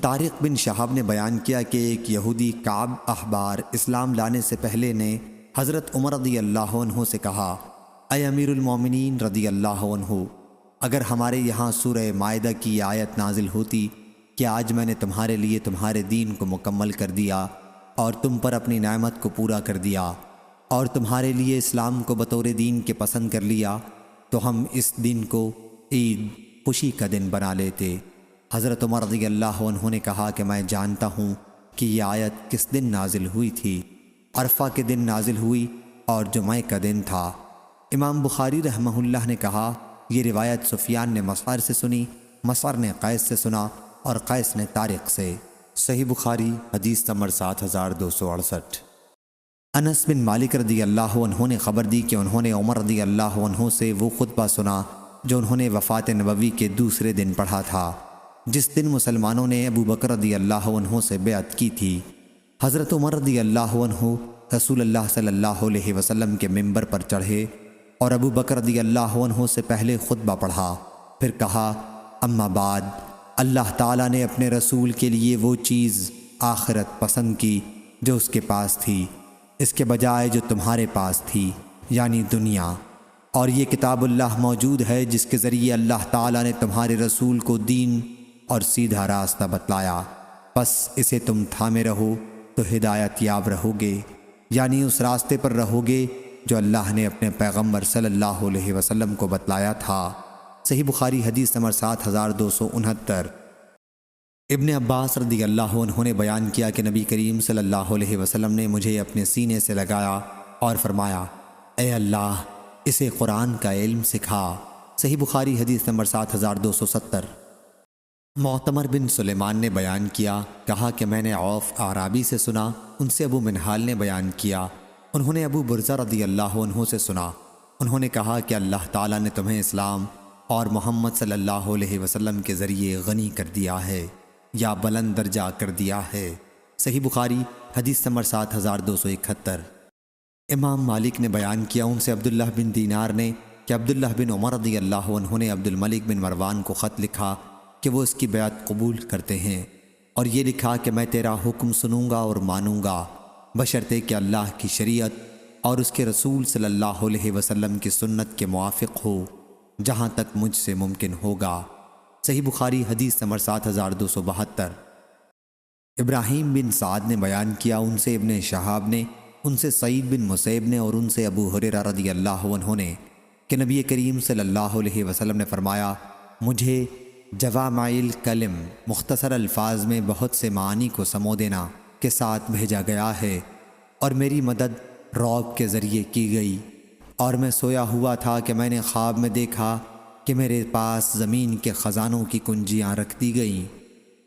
طارق بن شہاب نے بیان کیا کہ ایک یہودی کعب احبار اسلام لانے سے پہلے نے حضرت عمر رضی اللہ عنہ سے کہا، اے امیر المومنین رضی اللہ عنہ، اگر ہمارے یہاں سورہ مائدہ کی آیت نازل ہوتی کہ آج میں نے تمہارے لیے تمہارے دین کو مکمل کر دیا اور تم پر اپنی نعمت کو پورا کر دیا اور تمہارے لیے اسلام کو بطور دین کے پسند کر لیا، تو ہم اس دن کو عید خوشی کا دن بنا لیتے۔ حضرت عمر رضی اللہ عنہ نے کہا کہ میں جانتا ہوں کہ یہ آیت کس دن نازل ہوئی تھی۔ عرفہ کے دن نازل ہوئی اور جمعہ کا دن تھا۔ امام بخاری رحمہ اللہ نے کہا، یہ روایت سفیان نے مسعر سے سنی، مسعر نے قیس سے سنا اور قیس نے طارق سے۔ صحیح بخاری حدیث نمبر 7268۔ انس بن مالک رضی اللہ عنہ نے خبر دی کہ انہوں نے عمر رضی اللہ عنہ سے وہ خطبہ سنا جو انہوں نے وفات نبوی کے دوسرے دن پڑھا تھا، جس دن مسلمانوں نے ابو بکر رضی اللہ عنہ سے بیعت کی تھی۔ حضرت عمر رضی اللہ عنہ رسول اللہ صلی اللہ علیہ وسلم کے ممبر پر چڑھے اور ابو بکر رضی اللہ عنہ سے پہلے خطبہ پڑھا، پھر کہا، اما بعد، اللہ تعالیٰ نے اپنے رسول کے لیے وہ چیز آخرت پسند کی جو اس کے پاس تھی، اس کے بجائے جو تمہارے پاس تھی، یعنی دنیا، اور یہ کتاب اللہ موجود ہے جس کے ذریعے اللہ تعالیٰ نے تمہارے رسول کو دین اور سیدھا راستہ بتلایا، پس اسے تم تھامے رہو تو ہدایت یاب رہو گے، یعنی اس راستے پر رہو گے جو اللہ نے اپنے پیغمبر صلی اللہ علیہ وسلم کو بتلایا تھا۔ صحیح بخاری حدیث نمبر 7269۔ ابن عباس رضی اللہ عنہ نے بیان کیا کہ نبی کریم صلی اللہ علیہ وسلم نے مجھے اپنے سینے سے لگایا اور فرمایا، اے اللہ، اسے قرآن کا علم سکھا۔ صحیح بخاری حدیث نمبر 7270۔ معتمر بن سلیمان نے بیان کیا، کہا کہ میں نے عوف اعرابی سے سنا، ان سے ابو منہال نے بیان کیا، انہوں نے ابو برزہ رضی اللہ عنہ سے سنا، انہوں نے کہا کہ اللہ تعالیٰ نے تمہیں اسلام اور محمد صلی اللہ علیہ وسلم کے ذریعے غنی کر دیا ہے یا بلند درجہ کر دیا ہے۔ صحیح بخاری حدیث نمبر 7271۔ امام مالک نے بیان کیا، ان سے عبداللہ بن دینار نے کہ عبداللہ بن عمر رضی اللہ عنہ نے عبد الملک بن مروان کو خط لکھا کہ وہ اس کی بیعت قبول کرتے ہیں، اور یہ لکھا کہ میں تیرا حکم سنوں گا اور مانوں گا، بشرطے کہ اللہ کی شریعت اور اس کے رسول صلی اللہ علیہ وسلم کی سنت کے موافق ہو، جہاں تک مجھ سے ممکن ہوگا۔ صحیح بخاری حدیث نمبر 7272۔ ابراہیم بن سعد نے بیان کیا، ان سے ابن شہاب نے، ان سے سعید بن مسیب نے اور ان سے ابو ہریرہ رضی اللہ عنہ نے کہ نبی کریم صلی اللہ علیہ وسلم نے فرمایا، مجھے جوامع الکلم، مختصر الفاظ میں بہت سے معانی کو سمو دینا کے ساتھ بھیجا گیا ہے، اور میری مدد رعب کے ذریعے کی گئی، اور میں سویا ہوا تھا کہ میں نے خواب میں دیکھا کہ میرے پاس زمین کے خزانوں کی کنجیاں رکھ دی گئیں۔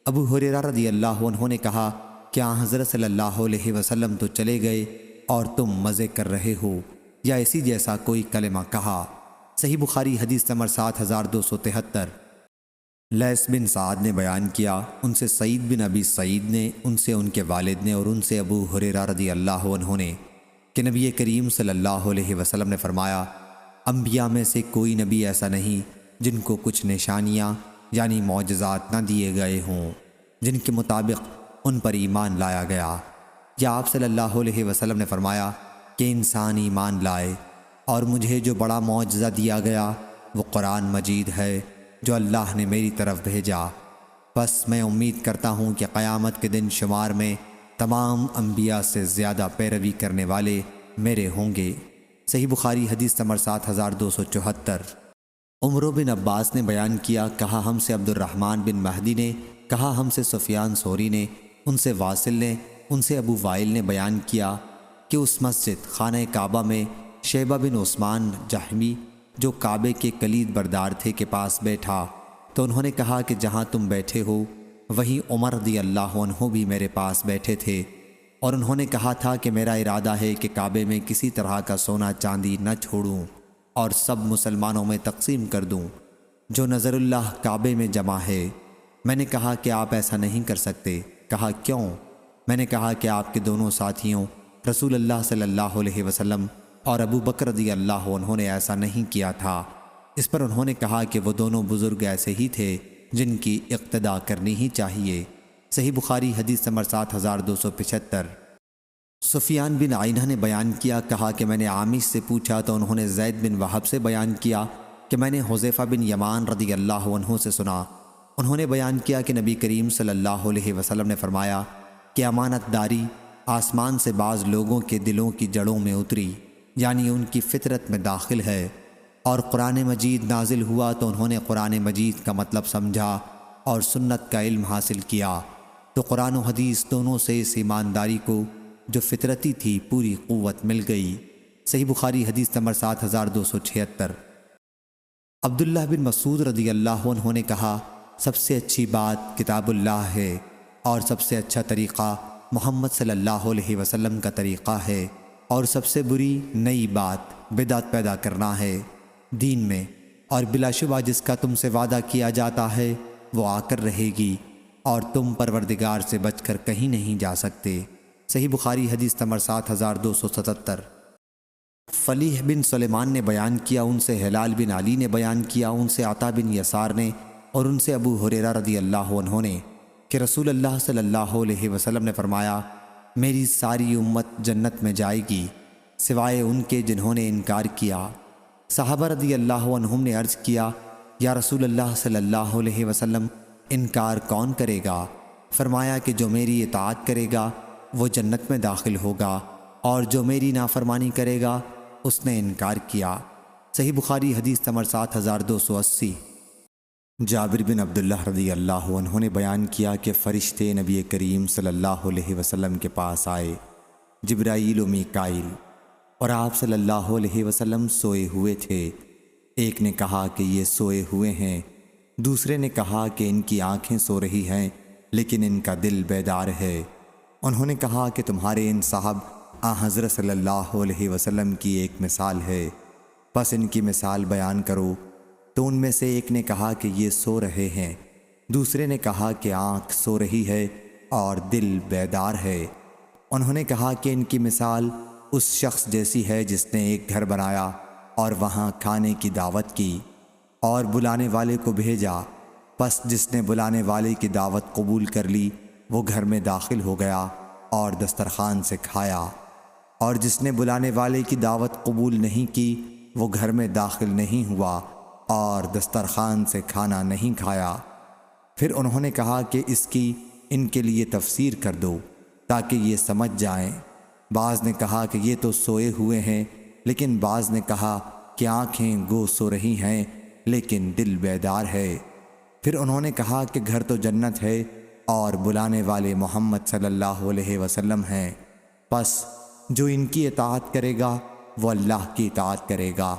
ابو ہریرہ رضی اللہ عنہ نے کہا کہ حضرت صلی اللہ علیہ وسلم تو چلے گئے اور تم مزے کر رہے ہو، یا اسی جیسا کوئی کلمہ کہا۔ صحیح بخاری حدیث نمبر 7273۔ لیث بن سعد نے بیان کیا، ان سے سعید بن ابی سعید نے، ان سے ان کے والد نے اور ان سے ابو ہریرہ رضی اللہ عنہ نے کہ نبی کریم صلی اللہ علیہ وسلم نے فرمایا، انبیاء میں سے کوئی نبی ایسا نہیں جن کو کچھ نشانیاں یعنی معجزات نہ دیے گئے ہوں جن کے مطابق ان پر ایمان لایا گیا، یا آپ صلی اللہ علیہ وسلم نے فرمایا کہ انسان ایمان لائے، اور مجھے جو بڑا معجزہ دیا گیا وہ قرآن مجید ہے جو اللہ نے میری طرف بھیجا، بس میں امید کرتا ہوں کہ قیامت کے دن شمار میں تمام انبیاء سے زیادہ پیروی کرنے والے میرے ہوں گے۔ صحیح بخاری حدیث نمبر 7274۔ عمر بن عباس نے بیان کیا، کہا ہم سے عبد الرحمن بن مہدی نے، کہا ہم سے سفیان ثوری نے، ان سے واصل نے، ان سے ابو وائل نے بیان کیا کہ اس مسجد خانہ کعبہ میں شیبہ بن عثمان جہمی جو کعبے کے کلید بردار تھے کے پاس بیٹھا، تو انہوں نے کہا کہ جہاں تم بیٹھے ہو وہیں عمر رضی اللہ عنہ بھی میرے پاس بیٹھے تھے، اور انہوں نے کہا تھا کہ میرا ارادہ ہے کہ کعبے میں کسی طرح کا سونا چاندی نہ چھوڑوں اور سب مسلمانوں میں تقسیم کر دوں جو نظر اللہ کعبے میں جمع ہے۔ میں نے کہا کہ آپ ایسا نہیں کر سکتے۔ کہا کیوں؟ میں نے کہا کہ آپ کے دونوں ساتھیوں رسول اللہ صلی اللہ علیہ وسلم اور ابو بکر رضی اللہ عنہ نے ایسا نہیں کیا تھا۔ اس پر انہوں نے کہا کہ وہ دونوں بزرگ ایسے ہی تھے جن کی اقتداء کرنی ہی چاہیے۔ صحیح بخاری حدیث نمبر 7275۔ سفیان بن عینہ نے بیان کیا، کہا کہ میں نے عامش سے پوچھا تو انہوں نے زید بن وہب سے بیان کیا کہ میں نے حذیفہ بن یمان رضی اللہ عنہ سے سنا۔ انہوں نے بیان کیا کہ نبی کریم صلی اللہ علیہ وسلم نے فرمایا کہ امانت داری آسمان سے بعض لوگوں کے دلوں کی جڑوں میں اتری، یعنی ان کی فطرت میں داخل ہے، اور قرآن مجید نازل ہوا تو انہوں نے قرآن مجید کا مطلب سمجھا اور سنت کا علم حاصل کیا، تو قرآن و حدیث دونوں سے اس ایمانداری کو جو فطرتی تھی پوری قوت مل گئی۔ صحیح بخاری حدیث نمبر 7276۔ عبداللہ بن مسعود رضی اللہ عنہ نے کہا، سب سے اچھی بات کتاب اللہ ہے، اور سب سے اچھا طریقہ محمد صلی اللہ علیہ وسلم کا طریقہ ہے، اور سب سے بری نئی بات بدعت پیدا کرنا ہے دین میں، اور بلا شبہ جس کا تم سے وعدہ کیا جاتا ہے وہ آ کر رہے گی، اور تم پروردگار سے بچ کر کہیں نہیں جا سکتے۔ صحیح بخاری حدیث نمبر 7277۔ فلیح بن سلیمان نے بیان کیا، ان سے ہلال بن علی نے بیان کیا، ان سے عطا بن یسار نے، اور ان سے ابو ہریرہ رضی اللہ عنہ نے کہ رسول اللہ صلی اللہ علیہ وسلم نے فرمایا، میری ساری امت جنت میں جائے گی سوائے ان کے جنہوں نے انکار کیا۔ صحابہ رضی اللہ عنہم نے عرض کیا، یا رسول اللہ صلی اللہ علیہ وسلم انکار کون کرے گا؟ فرمایا کہ جو میری اطاعت کرے گا وہ جنت میں داخل ہوگا، اور جو میری نافرمانی کرے گا اس نے انکار کیا۔ صحیح بخاری حدیث نمبر 7280۔ جابر بن عبداللہ رضی اللہ عنہ نے بیان کیا کہ فرشتے نبی کریم صلی اللہ علیہ وسلم کے پاس آئے، جبرائیل و میکائیل، اور آپ صلی اللہ علیہ وسلم سوئے ہوئے تھے۔ ایک نے کہا کہ یہ سوئے ہوئے ہیں، دوسرے نے کہا کہ ان کی آنکھیں سو رہی ہیں لیکن ان کا دل بیدار ہے۔ انہوں نے کہا کہ تمہارے ان صاحب حضرت صلی اللہ علیہ وسلم کی ایک مثال ہے، پس ان کی مثال بیان کرو۔ تو ان میں سے ایک نے کہا کہ یہ سو رہے ہیں، دوسرے نے کہا کہ آنکھ سو رہی ہے اور دل بیدار ہے۔ انہوں نے کہا کہ ان کی مثال اس شخص جیسی ہے جس نے ایک گھر بنایا اور وہاں کھانے کی دعوت کی اور بلانے والے کو بھیجا، پس جس نے بلانے والے کی دعوت قبول کر لی وہ گھر میں داخل ہو گیا اور دسترخوان سے کھایا، اور جس نے بلانے والے کی دعوت قبول نہیں کی وہ گھر میں داخل نہیں ہوا اور دسترخوان سے کھانا نہیں کھایا۔ پھر انہوں نے کہا کہ اس کی ان کے لیے تفسیر کر دو تاکہ یہ سمجھ جائیں۔ بعض نے کہا کہ یہ تو سوئے ہوئے ہیں، لیکن بعض نے کہا کہ آنکھیں گو سو رہی ہیں لیکن دل بیدار ہے۔ پھر انہوں نے کہا کہ گھر تو جنت ہے اور بلانے والے محمد صلی اللہ علیہ وسلم ہیں، پس جو ان کی اطاعت کرے گا وہ اللہ کی اطاعت کرے گا،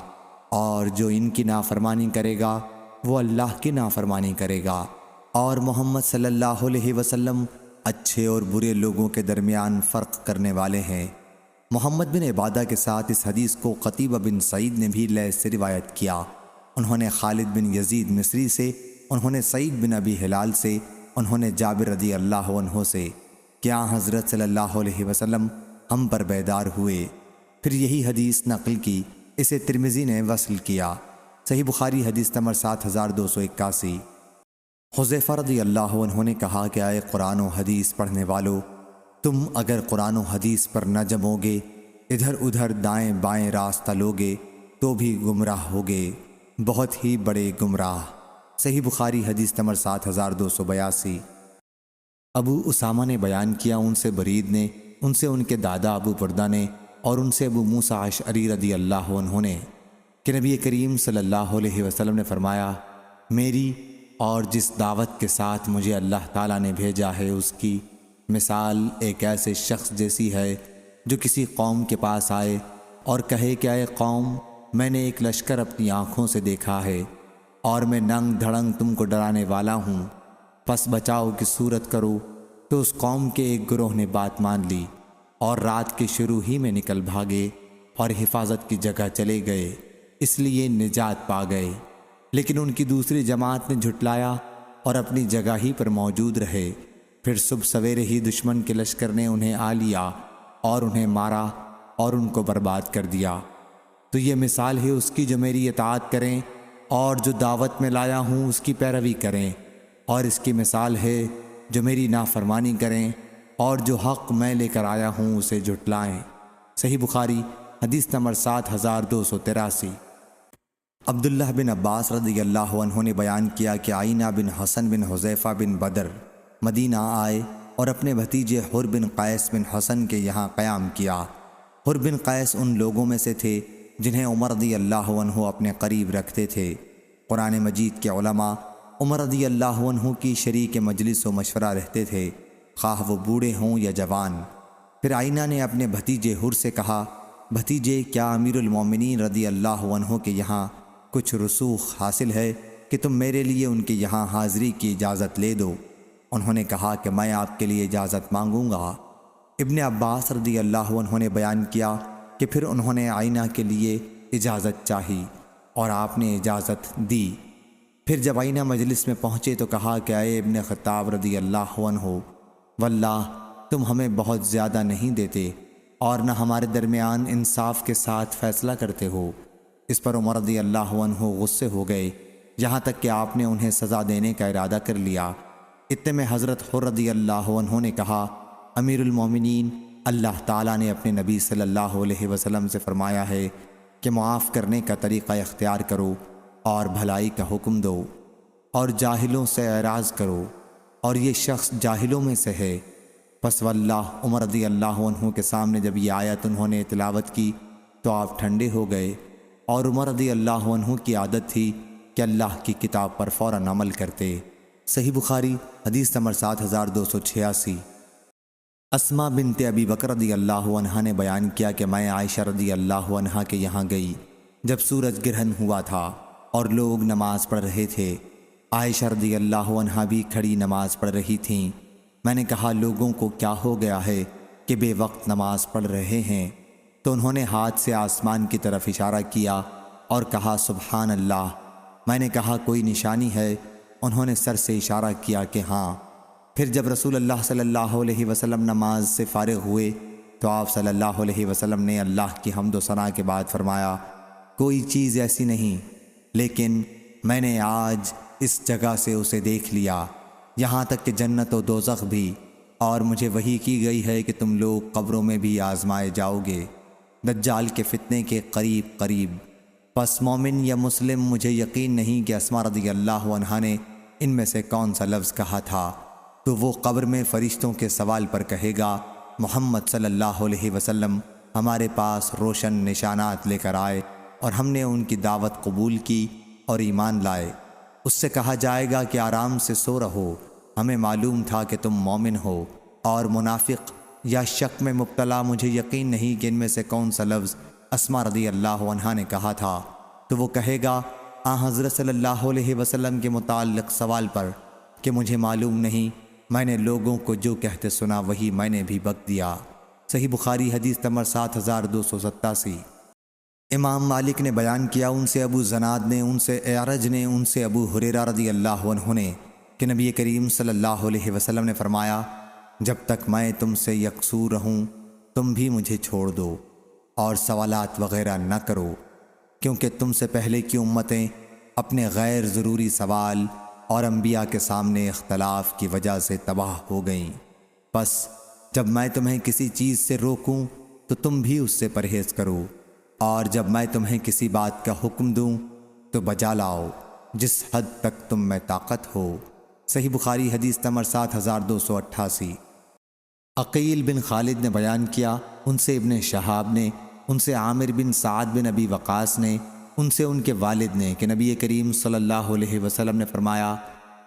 اور جو ان کی نافرمانی کرے گا وہ اللہ کی نافرمانی کرے گا، اور محمد صلی اللہ علیہ وسلم اچھے اور برے لوگوں کے درمیان فرق کرنے والے ہیں۔ محمد بن عبادہ کے ساتھ اس حدیث کو قتیبہ بن سعید نے بھی لیث سے روایت کیا۔ انہوں نے خالد بن یزید مصری سے، انہوں نے سعید بن ابی ہلال سے، انہوں نے جابر رضی اللہ عنہ سے، کیا حضرت صلی اللہ علیہ وسلم ہم پر بیدار ہوئے، پھر یہی حدیث نقل کی۔ اسے ترمذی نے وصل کیا۔ صحیح بخاری حدیث نمبر 7281۔ حذیفہ رضی اللہ عنہ نے کہا کہ اے قرآن و حدیث پڑھنے والو، تم اگر قرآن و حدیث پر نہ جمو گے، ادھر ادھر دائیں بائیں راستہ لوگے تو بھی گمراہ ہوگے، بہت ہی بڑے گمراہ۔ صحیح بخاری حدیث نمبر 7282۔ ابو اسامہ نے بیان کیا، ان سے برید نے، ان سے ان کے دادا ابو بردہ نے، اور ان سے ابو موسیٰ اشعری رضی اللہ عنہ نے کہ نبی کریم صلی اللہ علیہ وسلم نے فرمایا، میری اور جس دعوت کے ساتھ مجھے اللہ تعالیٰ نے بھیجا ہے اس کی مثال ایک ایسے شخص جیسی ہے جو کسی قوم کے پاس آئے اور کہے کہ اے قوم، میں نے ایک لشکر اپنی آنکھوں سے دیکھا ہے اور میں ننگ دھڑنگ تم کو ڈرانے والا ہوں، پس بچاؤ کی صورت کرو۔ تو اس قوم کے ایک گروہ نے بات مان لی اور رات کے شروع ہی میں نکل بھاگے اور حفاظت کی جگہ چلے گئے، اس لیے نجات پا گئے، لیکن ان کی دوسری جماعت نے جھٹلایا اور اپنی جگہ ہی پر موجود رہے۔ پھر صبح سویرے ہی دشمن کے لشکر نے انہیں آ لیا اور انہیں مارا اور ان کو برباد کر دیا۔ تو یہ مثال ہے اس کی جو میری اطاعت کریں اور جو دعوت میں لایا ہوں اس کی پیروی کریں، اور اس کی مثال ہے جو میری نافرمانی کریں اور جو حق میں لے کر آیا ہوں اسے جھٹلائیں۔ صحیح بخاری حدیث نمبر 7283۔ عبداللہ بن عباس رضی اللہ عنہ نے بیان کیا کہ آئینہ بن حسن بن حذیفہ بن بدر مدینہ آئے اور اپنے بھتیجے حر بن قیس بن حسن کے یہاں قیام کیا۔ حر بن قیس ان لوگوں میں سے تھے جنہیں عمر رضی اللہ عنہ اپنے قریب رکھتے تھے۔ قرآن مجید کے علماء عمر رضی اللہ عنہ کی شریک مجلس و مشورہ رہتے تھے، خواہ وہ بوڑھے ہوں یا جوان۔ پھر آئینہ نے اپنے بھتیجے حر سے کہا، بھتیجے کیا امیر المومنین رضی اللہ عنہ کے یہاں کچھ رسوخ حاصل ہے کہ تم میرے لیے ان کے یہاں حاضری کی اجازت لے دو؟ انہوں نے کہا کہ میں آپ کے لیے اجازت مانگوں گا۔ ابن عباس رضی اللہ عنہ نے بیان کیا کہ پھر انہوں نے آئینہ کے لیے اجازت چاہی اور آپ نے اجازت دی۔ پھر جب آئینہ مجلس میں پہنچے تو کہا کہ اے ابن خطاب رضی اللہ عنہ، واللہ تم ہمیں بہت زیادہ نہیں دیتے اور نہ ہمارے درمیان انصاف کے ساتھ فیصلہ کرتے ہو۔ اس پر عمر رضی اللہ عنہ غصے ہو گئے، یہاں تک کہ آپ نے انہیں سزا دینے کا ارادہ کر لیا۔ اتنے میں حضرت حر رضی اللہ عنہ نے کہا، امیر المومنین، اللہ تعالیٰ نے اپنے نبی صلی اللہ علیہ وسلم سے فرمایا ہے کہ معاف کرنے کا طریقہ اختیار کرو اور بھلائی کا حکم دو اور جاہلوں سے اعراض کرو، اور یہ شخص جاہلوں میں سے ہے۔ پس واللہ عمر رضی اللہ عنہ کے سامنے جب یہ آیت انہوں نے تلاوت کی تو آپ ٹھنڈے ہو گئے، اور عمر رضی اللہ عنہ کی عادت تھی کہ اللہ کی کتاب پر فوراً عمل کرتے۔ صحیح بخاری حدیث نمبر 7286۔ اسماء بنت ابی بکر رضی اللہ عنہ نے بیان کیا کہ میں عائشہ رضی اللہ عنہ کے یہاں گئی جب سورج گرہن ہوا تھا اور لوگ نماز پڑھ رہے تھے۔ عائشہ رضی اللہ عنہ بھی کھڑی نماز پڑھ رہی تھیں۔ میں نے کہا، لوگوں کو کیا ہو گیا ہے کہ بے وقت نماز پڑھ رہے ہیں؟ تو انہوں نے ہاتھ سے آسمان کی طرف اشارہ کیا اور کہا، سبحان اللہ۔ میں نے کہا، کوئی نشانی ہے؟ انہوں نے سر سے اشارہ کیا کہ ہاں۔ پھر جب رسول اللہ صلی اللہ علیہ وسلم نماز سے فارغ ہوئے تو آپ صلی اللہ علیہ وسلم نے اللہ کی حمد و ثنا کے بعد فرمایا، کوئی چیز ایسی نہیں، لیکن میں نے آج اس جگہ سے اسے دیکھ لیا، یہاں تک کہ جنت و دوزخ بھی، اور مجھے وحی کی گئی ہے کہ تم لوگ قبروں میں بھی آزمائے جاؤ گے، دجال کے فتنے کے قریب قریب۔ پس مومن یا مسلم مجھے یقین نہیں کہ اسماء رضی اللہ عنہا نے ان میں سے کون سا لفظ کہا تھا، تو وہ قبر میں فرشتوں کے سوال پر کہے گا، محمد صلی اللہ علیہ وسلم ہمارے پاس روشن نشانات لے کر آئے اور ہم نے ان کی دعوت قبول کی اور ایمان لائے۔ اس سے کہا جائے گا کہ آرام سے سو رہو، ہمیں معلوم تھا کہ تم مومن ہو، اور منافق یا شک میں مبتلا مجھے یقین نہیں کہ ان میں سے کون سا لفظ اسماء رضی اللہ عنہا نے کہا تھا، تو وہ کہے گا حضرت صلی اللہ علیہ وسلم کے متعلق سوال پر کہ مجھے معلوم نہیں، میں نے لوگوں کو جو کہتے سنا وہی میں نے بھی بک دیا۔ صحیح بخاری حدیث نمبر 7287۔ امام مالک نے بیان کیا، ان سے ابو زناد نے، ان سے اعرج نے، ان سے ابو ہریرہ رضی اللہ عنہ نے کہ نبی کریم صلی اللہ علیہ وسلم نے فرمایا، جب تک میں تم سے یکسو رہوں تم بھی مجھے چھوڑ دو اور سوالات وغیرہ نہ کرو، کیونکہ تم سے پہلے کی امتیں اپنے غیر ضروری سوال اور انبیاء کے سامنے اختلاف کی وجہ سے تباہ ہو گئیں۔ پس جب میں تمہیں کسی چیز سے روکوں تو تم بھی اس سے پرہیز کرو، اور جب میں تمہیں کسی بات کا حکم دوں تو بجا لاؤ جس حد تک تم میں طاقت ہو۔ صحیح بخاری حدیث نمبر 7288۔ عقیل بن خالد نے بیان کیا، ان سے ابن شہاب نے، ان سے عامر بن سعد بن ابی وقاص نے، ان سے ان کے والد نے کہ نبی کریم صلی اللہ علیہ وسلم نے فرمایا،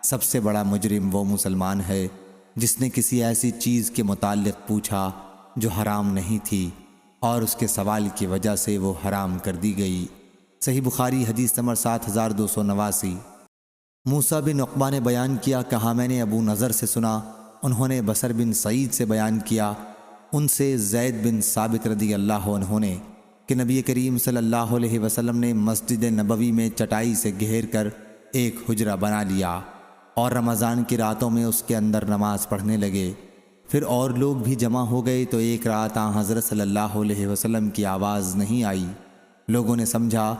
سب سے بڑا مجرم وہ مسلمان ہے جس نے کسی ایسی چیز کے متعلق پوچھا جو حرام نہیں تھی اور اس کے سوال کی وجہ سے وہ حرام کر دی گئی۔ صحیح بخاری حدیث نمبر 7289۔ موسیٰ بن عقبہ نے بیان کیا، کہا میں نے ابو نضر سے سنا، انہوں نے بصر بن سعید سے بیان کیا، ان سے زید بن ثابت رضی اللہ عنہ نے کہ نبی کریم صلی اللہ علیہ وسلم نے مسجد نبوی میں چٹائی سے گھیر کر ایک حجرہ بنا لیا اور رمضان کی راتوں میں اس کے اندر نماز پڑھنے لگے۔ پھر اور لوگ بھی جمع ہو گئے تو ایک رات حضرت صلی اللہ علیہ وسلم کی آواز نہیں آئی۔ لوگوں نے سمجھا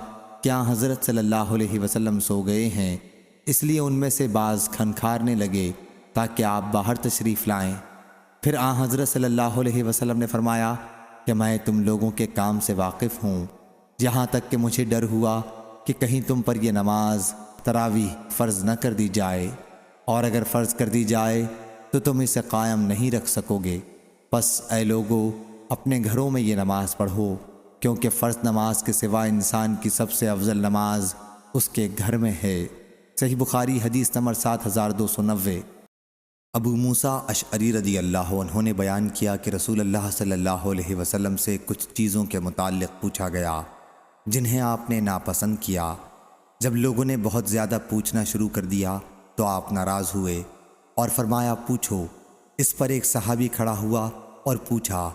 کہ حضرت صلی اللہ علیہ وسلم سو گئے ہیں، اس لیے ان میں سے بعض کھنکھارنے لگے تاکہ آپ باہر تشریف لائیں۔ پھر حضرت صلی اللہ علیہ وسلم نے فرمایا کہ میں تم لوگوں کے کام سے واقف ہوں، یہاں تک کہ مجھے ڈر ہوا کہ کہیں تم پر یہ نماز تراویح فرض نہ کر دی جائے، اور اگر فرض کر دی جائے تو تم اسے قائم نہیں رکھ سکو گے۔ پس اے لوگو، اپنے گھروں میں یہ نماز پڑھو، کیونکہ فرض نماز کے سوا انسان کی سب سے افضل نماز اس کے گھر میں ہے۔ صحیح بخاری حدیث نمبر 7290۔ ابو موسیٰ اشعری رضی اللہ عنہ نے بیان کیا کہ رسول اللہ صلی اللہ علیہ وسلم سے کچھ چیزوں کے متعلق پوچھا گیا جنہیں آپ نے ناپسند کیا۔ جب لوگوں نے بہت زیادہ پوچھنا شروع کر دیا تو آپ ناراض ہوئے اور فرمایا پوچھو۔ اس پر ایک صحابی کھڑا ہوا اور پوچھا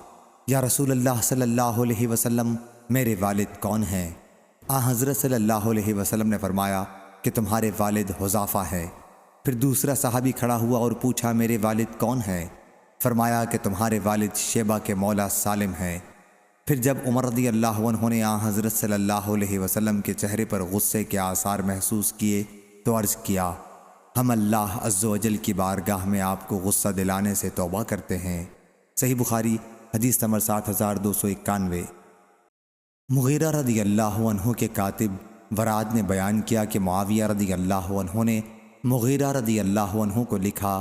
یا رسول اللہ صلی اللہ علیہ وسلم، میرے والد کون ہیں؟ حضرت صلی اللہ علیہ وسلم نے فرمایا کہ تمہارے والد حذافہ ہیں۔ پھر دوسرا صحابی کھڑا ہوا اور پوچھا میرے والد کون ہیں؟ فرمایا کہ تمہارے والد شیبہ کے مولا سالم ہیں۔ پھر جب عمر رضی اللہ عنہ نے حضرت صلی اللہ علیہ وسلم کے چہرے پر غصے کے آثار محسوس کیے تو عرض کیا ہم اللہ عز و جل کی بارگاہ میں آپ کو غصہ دلانے سے توبہ کرتے ہیں۔ صحیح بخاری حدیث نمبر 7291۔ مغیرہ رضی اللہ عنہ کے کاتب وراد نے بیان کیا کہ معاویہ رضی اللہ عنہ نے مغیرہ رضی اللہ عنہ کو لکھا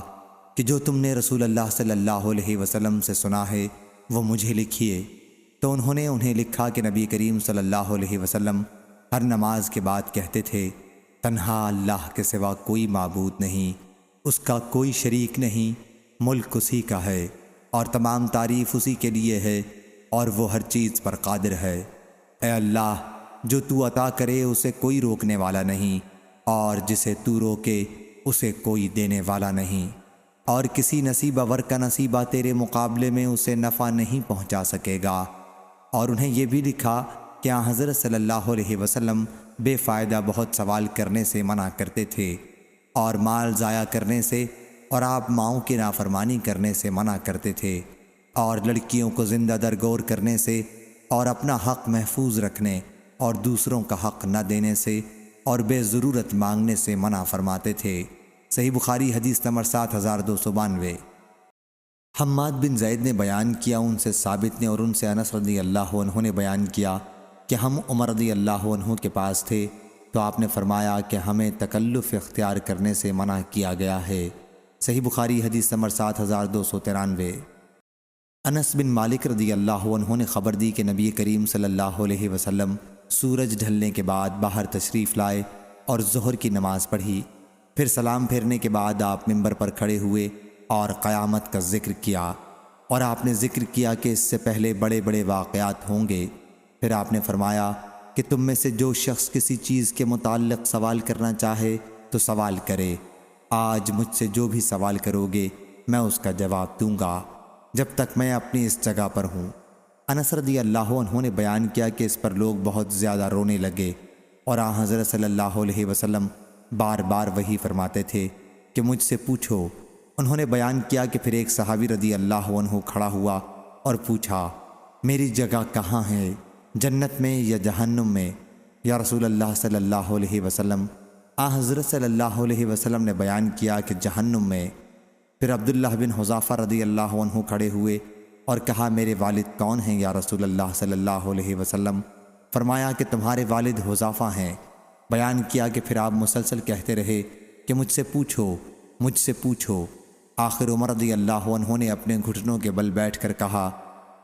کہ جو تم نے رسول اللہ صلی اللہ علیہ وسلم سے سنا ہے وہ مجھے لکھیے۔ تو انہوں نے انہیں لکھا کہ نبی کریم صلی اللہ علیہ وسلم ہر نماز کے بعد کہتے تھے تنہا اللہ کے سوا کوئی معبود نہیں، اس کا کوئی شریک نہیں، ملک اسی کا ہے اور تمام تعریف اسی کے لیے ہے اور وہ ہر چیز پر قادر ہے۔ اے اللہ، جو تو عطا کرے اسے کوئی روکنے والا نہیں، اور جسے تو روکے اسے کوئی دینے والا نہیں، اور کسی نصیبہ ور کا نصیبہ تیرے مقابلے میں اسے نفع نہیں پہنچا سکے گا۔ اور انہیں یہ بھی لکھا کہ حضرت صلی اللہ علیہ وسلم بے فائدہ بہت سوال کرنے سے منع کرتے تھے، اور مال ضائع کرنے سے اور آپ ماؤں کی نافرمانی کرنے سے منع کرتے تھے، اور لڑکیوں کو زندہ درگور کرنے سے اور اپنا حق محفوظ رکھنے اور دوسروں کا حق نہ دینے سے اور بے ضرورت مانگنے سے منع فرماتے تھے۔ صحیح بخاری حدیث نمبر 7292۔ حماد بن زید نے بیان کیا، ان سے ثابت نے اور ان سے انس رضی اللہ عنہ نے بیان کیا کہ ہم عمر رضی اللہ عنہ کے پاس تھے تو آپ نے فرمایا کہ ہمیں تکلف اختیار کرنے سے منع کیا گیا ہے۔ صحیح بخاری حدیث نمبر 7293۔ انس بن مالک رضی اللہ عنہ نے خبر دی کہ نبی کریم صلی اللہ علیہ وسلم سورج ڈھلنے کے بعد باہر تشریف لائے اور ظہر کی نماز پڑھی۔ پھر سلام پھیرنے کے بعد آپ منبر پر کھڑے ہوئے اور قیامت کا ذکر کیا، اور آپ نے ذکر کیا کہ اس سے پہلے بڑے بڑے واقعات ہوں گے۔ پھر آپ نے فرمایا کہ تم میں سے جو شخص کسی چیز کے متعلق سوال کرنا چاہے تو سوال کرے، آج مجھ سے جو بھی سوال کرو گے میں اس کا جواب دوں گا جب تک میں اپنی اس جگہ پر ہوں۔ انس رضی اللہ عنہ نے بیان کیا کہ اس پر لوگ بہت زیادہ رونے لگے، اور حضرت صلی اللہ علیہ وسلم بار بار وہی فرماتے تھے کہ مجھ سے پوچھو۔ انہوں نے بیان کیا کہ پھر ایک صحابی رضی اللہ عنہ کھڑا ہوا اور پوچھا میری جگہ کہاں ہے، جنت میں یا جہنم میں؟ یا رسول اللہ صلی اللہ علیہ وسلم؟ حضرت صلی اللہ علیہ وسلم نے بیان کیا کہ جہنم میں۔ پھر عبداللہ بن حذافہ رضی اللہ عنہ کھڑے ہوئے اور کہا میرے والد کون ہیں یا رسول اللہ صلی اللہ علیہ وسلم؟ فرمایا کہ تمہارے والد حذافہ ہیں۔ بیان کیا کہ پھر آپ مسلسل کہتے رہے کہ مجھ سے پوچھو، مجھ سے پوچھو۔ آخر عمر رضی اللہ عنہ نے اپنے گھٹنوں کے بل بیٹھ کر کہا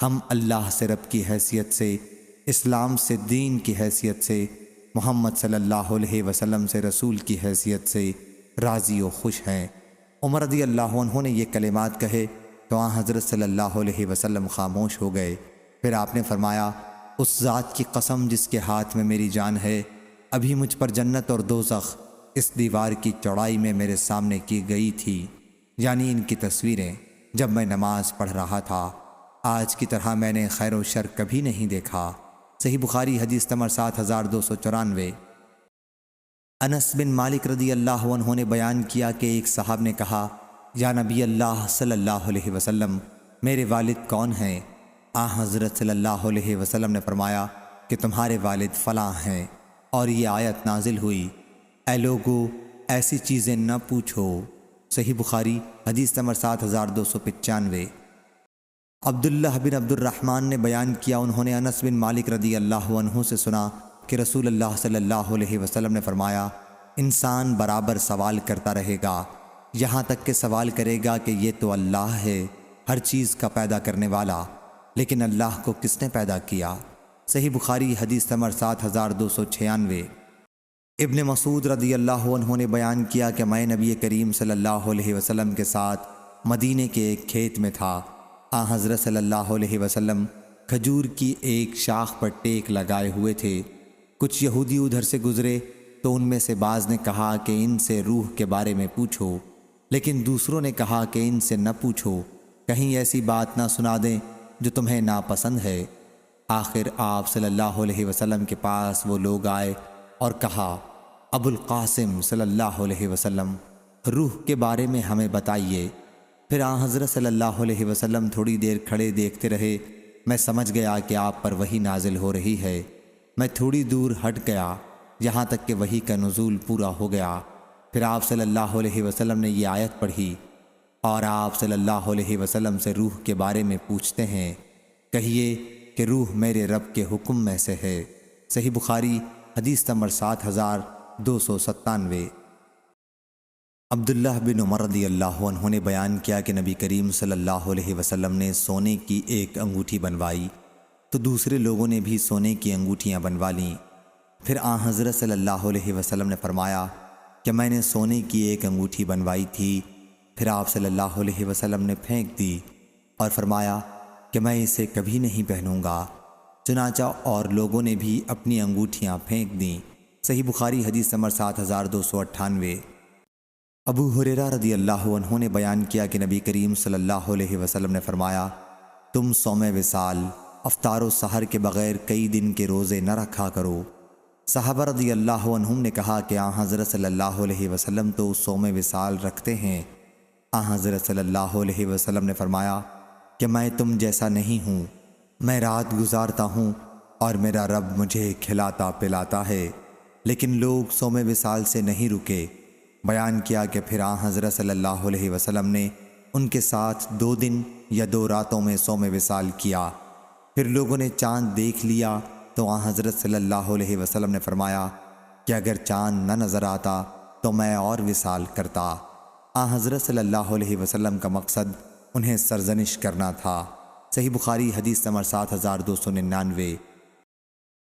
ہم اللہ سے رب کی حیثیت سے، اسلام سے دین کی حیثیت سے، محمد صلی اللہ علیہ وسلم سے رسول کی حیثیت سے راضی و خوش ہیں۔ عمر رضی اللہ عنہ نے یہ کلمات کہے تو حضرت صلی اللہ علیہ وسلم خاموش ہو گئے۔ پھر آپ نے فرمایا اس ذات کی قسم جس کے ہاتھ میں میری جان ہے، ابھی مجھ پر جنت اور دوزخ اس دیوار کی چوڑائی میں میرے سامنے کی گئی تھی، یعنی ان کی تصویریں، جب میں نماز پڑھ رہا تھا۔ آج کی طرح میں نے خیر و شر کبھی نہیں دیکھا۔ صحیح بخاری حدیث نمبر 7294۔ انس بن مالک رضی اللہ عنہ نے بیان کیا کہ ایک صاحب نے کہا یا نبی اللہ صلی اللہ علیہ وسلم، میرے والد کون ہیں؟ حضرت صلی اللہ علیہ وسلم نے فرمایا کہ تمہارے والد فلاں ہیں، اور یہ آیت نازل ہوئی اے لوگو ایسی چیزیں نہ پوچھو۔ صحیح بخاری حدیث نمبر 7295۔ عبداللہ بن عبد الرحمن نے بیان کیا، انہوں نے انس بن مالک رضی اللہ عنہ سے سنا کہ رسول اللہ صلی اللہ علیہ وسلم نے فرمایا، انسان برابر سوال کرتا رہے گا یہاں تک کہ سوال کرے گا کہ یہ تو اللہ ہے، ہر چیز کا پیدا کرنے والا، لیکن اللہ کو کس نے پیدا کیا؟ صحیح بخاری حدیث نمبر 7296۔ ابن مسعود رضی اللہ عنہ نے بیان کیا کہ میں نبی کریم صلی اللہ علیہ وسلم کے ساتھ مدینے کے ایک کھیت میں تھا۔ حضرت صلی اللہ علیہ وسلم کھجور کی ایک شاخ پر ٹیک لگائے ہوئے تھے۔ کچھ یہودی ادھر سے گزرے تو ان میں سے بعض نے کہا کہ ان سے روح کے بارے میں پوچھو، لیکن دوسروں نے کہا کہ ان سے نہ پوچھو، کہیں ایسی بات نہ سنا دیں جو تمہیں ناپسند ہے۔ آخر آپ صلی اللہ علیہ وسلم کے پاس وہ لوگ آئے اور کہا، ابو القاسم صلی اللہ علیہ وسلم، روح کے بارے میں ہمیں بتائیے۔ پھر حضرت صلی اللہ علیہ وسلم تھوڑی دیر کھڑے دیکھتے رہے۔ میں سمجھ گیا کہ آپ پر وحی نازل ہو رہی ہے۔ میں تھوڑی دور ہٹ گیا یہاں تک کہ وحی کا نزول پورا ہو گیا۔ پھر آپ صلی اللہ علیہ وسلم نے یہ آیت پڑھی، اور آپ صلی اللہ علیہ وسلم سے روح کے بارے میں پوچھتے ہیں، کہیے کہ روح میرے رب کے حکم میں سے ہے۔ صحیح بخاری حدیث نمبر 7297۔ عبداللہ بن عمر رضی اللہ عنہ نے بیان کیا کہ نبی کریم صلی اللہ علیہ وسلم نے سونے کی ایک انگوٹھی بنوائی تو دوسرے لوگوں نے بھی سونے کی انگوٹھیاں بنوا لیں۔ پھر حضرت صلی اللہ علیہ وسلم نے فرمایا کہ میں نے سونے کی ایک انگوٹھی بنوائی تھی، پھر آپ صلی اللہ علیہ وسلم نے پھینک دی اور فرمایا کہ میں اسے کبھی نہیں پہنوں گا۔ چنانچہ اور لوگوں نے بھی اپنی انگوٹھیاں پھینک دیں۔ صحیح بخاری حدیث نمبر 7298۔ ابو ہریرہ رضی اللہ عنہ نے بیان کیا کہ نبی کریم صلی اللہ علیہ وسلم نے فرمایا، تم صوم وصال، افطار و سحر کے بغیر کئی دن کے روزے نہ رکھا کرو۔ صحابہ رضی اللہ عنہم نے کہا کہ حضرت صلی اللہ علیہ وسلم تو صوم وصال رکھتے ہیں۔ حضرت صلی اللہ علیہ وسلم نے فرمایا کہ میں تم جیسا نہیں ہوں، میں رات گزارتا ہوں اور میرا رب مجھے کھلاتا پلاتا ہے، لیکن لوگ صوم وصال سے نہیں رکے۔ بیان کیا کہ پھر حضرت صلی اللہ علیہ وسلم نے ان کے ساتھ 2 دن یا 2 راتوں میں صوم وصال کیا۔ پھر لوگوں نے چاند دیکھ لیا تو حضرت صلی اللہ علیہ وسلم نے فرمایا کہ اگر چاند نہ نظر آتا تو میں اور وصال کرتا۔ حضرت صلی اللہ علیہ وسلم کا مقصد انہیں سرزنش کرنا تھا۔ صحیح بخاری حدیث نمبر 7299۔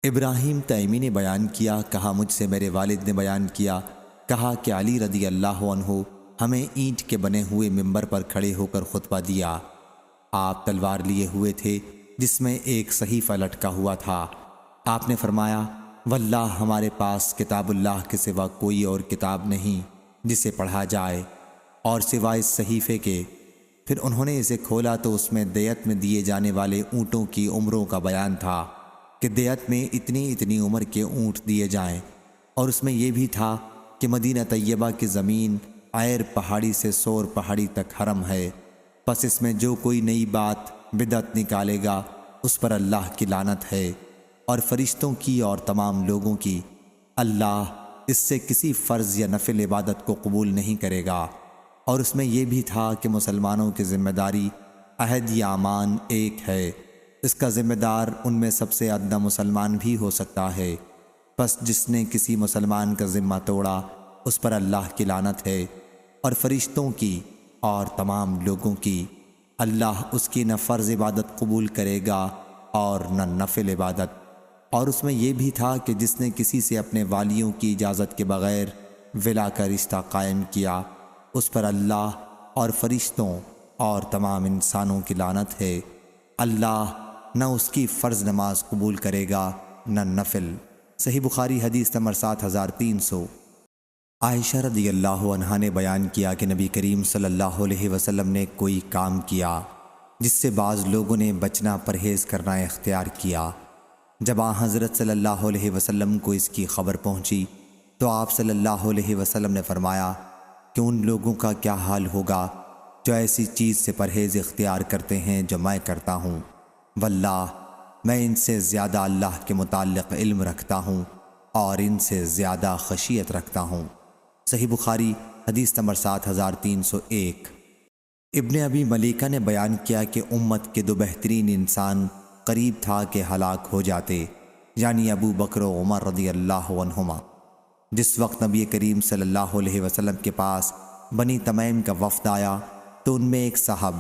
ابراہیم تیمی نے بیان کیا، کہا مجھ سے میرے والد نے بیان کیا، کہا کہ علی رضی اللہ عنہ ہمیں اینٹ کے بنے ہوئے ممبر پر کھڑے ہو کر خطبہ دیا۔ آپ تلوار لیے ہوئے تھے جس میں ایک صحیفہ لٹکا ہوا تھا۔ آپ نے فرمایا، واللہ ہمارے پاس کتاب اللہ کے سوا کوئی اور کتاب نہیں جسے پڑھا جائے اور سوائے اس صحیفے کے۔ پھر انہوں نے اسے کھولا تو اس میں دیت میں دیے جانے والے اونٹوں کی عمروں کا بیان تھا کہ دیت میں اتنی اتنی عمر کے اونٹ دیے جائیں، اور اس میں یہ بھی تھا کہ مدینہ طیبہ کی زمین عیر پہاڑی سے سور پہاڑی تک حرم ہے، پس اس میں جو کوئی نئی بات بدعت نکالے گا اس پر اللہ کی لعنت ہے، اور فرشتوں کی اور تمام لوگوں کی۔ اللہ اس سے کسی فرض یا نفل عبادت کو قبول نہیں کرے گا۔ اور اس میں یہ بھی تھا کہ مسلمانوں کی ذمہ داری عہد یا امان ایک ہے، اس کا ذمہ دار ان میں سب سے ادنا مسلمان بھی ہو سکتا ہے، پس جس نے کسی مسلمان کا ذمہ توڑا اس پر اللہ کی لعنت ہے، اور فرشتوں کی اور تمام لوگوں کی۔ اللہ اس کی نہ فرض عبادت قبول کرے گا اور نہ نفل عبادت۔ اور اس میں یہ بھی تھا کہ جس نے کسی سے اپنے والیوں کی اجازت کے بغیر ولا کا رشتہ قائم کیا اس پر اللہ اور فرشتوں اور تمام انسانوں کی لعنت ہے۔ اللہ نہ اس کی فرض نماز قبول کرے گا نہ نفل۔ صحیح بخاری حدیث نمبر 7300۔ عائشہ رضی اللہ عنہا نے بیان کیا کہ نبی کریم صلی اللہ علیہ وسلم نے کوئی کام کیا جس سے بعض لوگوں نے بچنا پرہیز کرنا اختیار کیا۔ جب حضرت صلی اللہ علیہ وسلم کو اس کی خبر پہنچی تو آپ صلی اللہ علیہ وسلم نے فرمایا کہ ان لوگوں کا کیا حال ہوگا جو ایسی چیز سے پرہیز اختیار کرتے ہیں جو میں کرتا ہوں۔ واللہ میں ان سے زیادہ اللہ کے متعلق علم رکھتا ہوں اور ان سے زیادہ خشیت رکھتا ہوں۔ صحیح بخاری حدیث نمبر 7301۔ ابن ابی ملیکہ نے بیان کیا کہ امت کے دو بہترین انسان قریب تھا کہ ہلاک ہو جاتے، یعنی ابو بکر و عمر رضی اللہ عنہما۔ جس وقت نبی کریم صلی اللہ علیہ وسلم کے پاس بنی تمیم کا وفد آیا تو ان میں ایک صاحب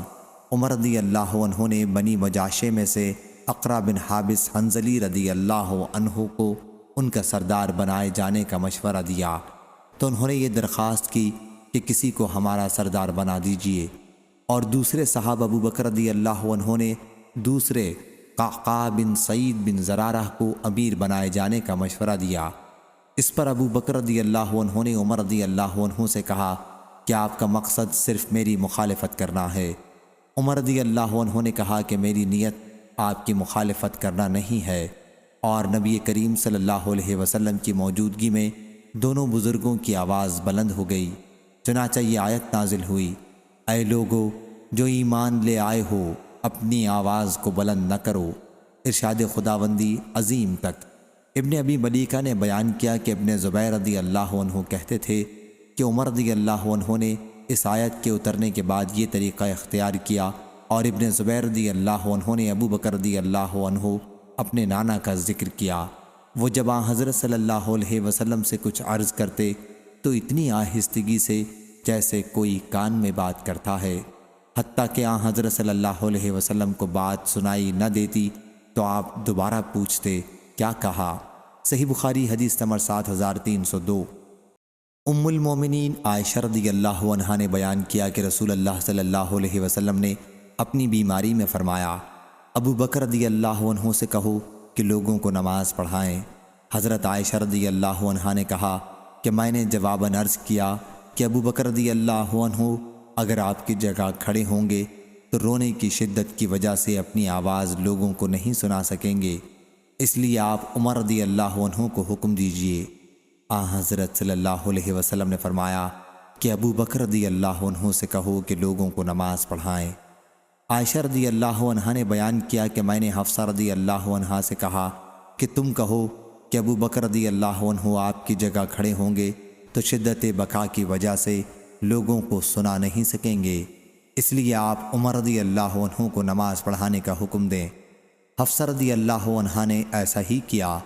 عمر رضی اللہ عنہ نے بنی مجاشے میں سے اقرا بن حابس حنظلی رضی اللہ عنہ کو ان کا سردار بنائے جانے کا مشورہ دیا، تو انہوں نے یہ درخواست کی کہ کسی کو ہمارا سردار بنا دیجئے، اور دوسرے صاحب ابو بکر رضی اللہ عنہ نے دوسرے قعقاع بن سعید بن زرارہ کو امیر بنائے جانے کا مشورہ دیا۔ اس پر ابو بکر رضی اللہ عنہ نے عمر رضی اللہ عنہ سے کہا کہ آپ کا مقصد صرف میری مخالفت کرنا ہے۔ عمر رضی اللہ عنہ نے کہا کہ میری نیت آپ کی مخالفت کرنا نہیں ہے، اور نبی کریم صلی اللہ علیہ وسلم کی موجودگی میں دونوں بزرگوں کی آواز بلند ہو گئی، چنانچہ یہ آیت نازل ہوئی: اے لوگو جو ایمان لے آئے ہو اپنی آواز کو بلند نہ کرو، ارشاد خداوندی عظیم تک۔ ابن ابی ملیکہ نے بیان کیا کہ ابن زبیر رضی اللہ عنہ کہتے تھے کہ عمر رضی اللہ عنہ نے اس آیت کے اترنے کے بعد یہ طریقہ اختیار کیا، اور ابن زبیر رضی اللہ عنہ نے ابو بکر رضی اللہ عنہ اپنے نانا کا ذکر کیا۔ وہ جب حضرت صلی اللہ علیہ وسلم سے کچھ عرض کرتے تو اتنی آہستگی سے جیسے کوئی کان میں بات کرتا ہے، حتیٰ کہ حضرت صلی اللہ علیہ وسلم کو بات سنائی نہ دیتی تو آپ دوبارہ پوچھتے کیا کہا۔ صحیح بخاری حدیث نمبر 7302۔ ام المومنین عائشہ رضی اللہ عنہا نے بیان کیا کہ رسول اللہ صلی اللہ علیہ وسلم نے اپنی بیماری میں فرمایا: ابو بکر رضی اللہ عنہ سے کہو کہ لوگوں کو نماز پڑھائیں۔ حضرت عائشہ رضی اللہ عنہا نے کہا کہ میں نے جواباً عرض کیا کہ ابو بکر رضی اللہ عنہ اگر آپ کی جگہ کھڑے ہوں گے تو رونے کی شدت کی وجہ سے اپنی آواز لوگوں کو نہیں سنا سکیں گے، اس لیے آپ عمر رضی اللہ عنہ کو حکم دیجئے۔ حضرت صلی اللہ علیہ وسلم نے فرمایا کہ ابو بکر رضی اللہ عنہ سے کہو کہ لوگوں کو نماز پڑھائیں۔ عائشہ رضی اللہ عنہا نے بیان کیا کہ میں نے حفصہ رضی اللہ عنہا سے کہا کہ تم کہو کہ ابو بکر رضی اللہ عنہ آپ کی جگہ کھڑے ہوں گے تو شدت بکا کی وجہ سے لوگوں کو سنا نہیں سکیں گے، اس لیے آپ عمر رضی اللہ عنہ کو نماز پڑھانے کا حکم دیں۔ حفصہ رضی اللہ عنہا نے ایسا ہی کیا۔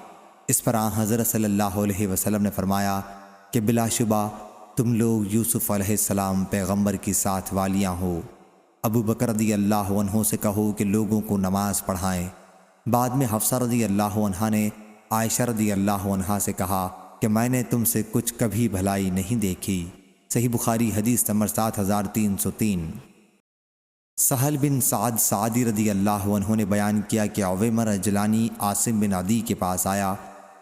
اس پر حضرت صلی اللہ علیہ وسلم نے فرمایا کہ بلا شبہ تم لوگ یوسف علیہ السلام پیغمبر کی ساتھ والیاں ہو۔ ابو بکر رضی اللہ عنہ سے کہو کہ لوگوں کو نماز پڑھائیں۔ بعد میں حفصہ رضی اللہ عنہا نے عائشہ رضی اللہ عنہا سے کہا کہ میں نے تم سے کچھ کبھی بھلائی نہیں دیکھی۔ صحیح بخاری حدیث نمبر 7303۔ سہل بن سعد سعدی رضی اللہ عنہ نے بیان کیا کہ عویمر اجلانی عاصم بن عدی کے پاس آیا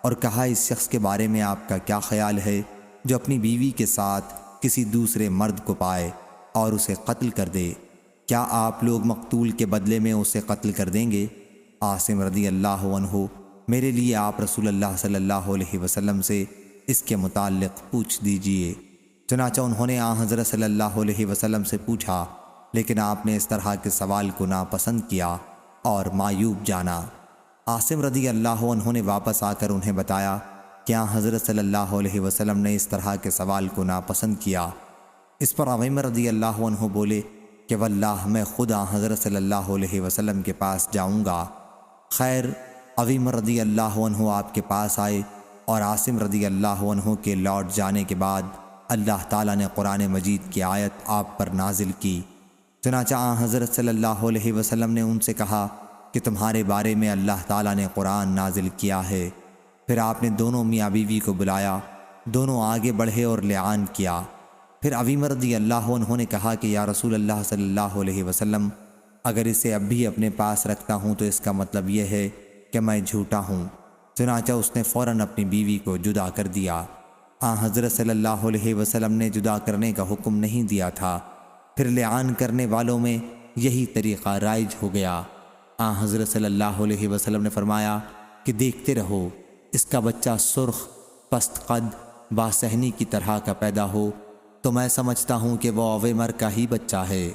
اور کہا اس شخص کے بارے میں آپ کا کیا خیال ہے جو اپنی بیوی کے ساتھ کسی دوسرے مرد کو پائے اور اسے قتل کر دے؟ کیا آپ لوگ مقتول کے بدلے میں اسے قتل کر دیں گے؟ عاصم رضی اللہ عنہ: میرے لیے آپ رسول اللہ صلی اللہ علیہ وسلم سے اس کے متعلق پوچھ دیجئے۔ چنانچہ انہوں نے حضرت صلی اللہ علیہ وسلم سے پوچھا، لیکن آپ نے اس طرح کے سوال کو ناپسند کیا اور معیوب جانا۔ عاصم رضی اللہ عنہ نے واپس آ کر انہیں بتایا کہ حضرت صلی اللہ علیہ وسلم نے اس طرح کے سوال کو ناپسند کیا۔ اس پر عویمر رضی اللہ عنہ بولے کہ واللہ میں خود حضرت صلی اللہ علیہ وسلم کے پاس جاؤں گا۔ خیر، عویمر رضی اللہ عنہ آپ کے پاس آئے اور عاصم رضی اللہ عنہ کے لوٹ جانے کے بعد اللہ تعالیٰ نے قرآن مجید کی آیت آپ پر نازل کی۔ چنانچہ حضرت صلی اللہ علیہ وسلم نے ان سے کہا کہ تمہارے بارے میں اللہ تعالیٰ نے قرآن نازل کیا ہے۔ پھر آپ نے دونوں میاں بیوی کو بلایا، دونوں آگے بڑھے اور لعان کیا۔ پھر عویمر رضی اللہ عنہ نے کہا کہ یا رسول اللہ صلی اللہ علیہ وسلم، اگر اسے اب بھی اپنے پاس رکھتا ہوں تو اس کا مطلب یہ ہے کہ میں جھوٹا ہوں۔ چنانچہ اس نے فوراً اپنی بیوی کو جدا کر دیا۔ حضرت صلی اللہ علیہ وسلم نے جدا کرنے کا حکم نہیں دیا تھا۔ پھر لعان کرنے والوں میں یہی طریقہ رائج ہو گیا۔ حضرت صلی اللہ علیہ وسلم نے فرمایا کہ دیکھتے رہو، اس کا بچہ سرخ، پست قد، باصحنی کی طرح کا پیدا ہو تو میں سمجھتا ہوں کہ وہ عویمر کا ہی بچہ ہے۔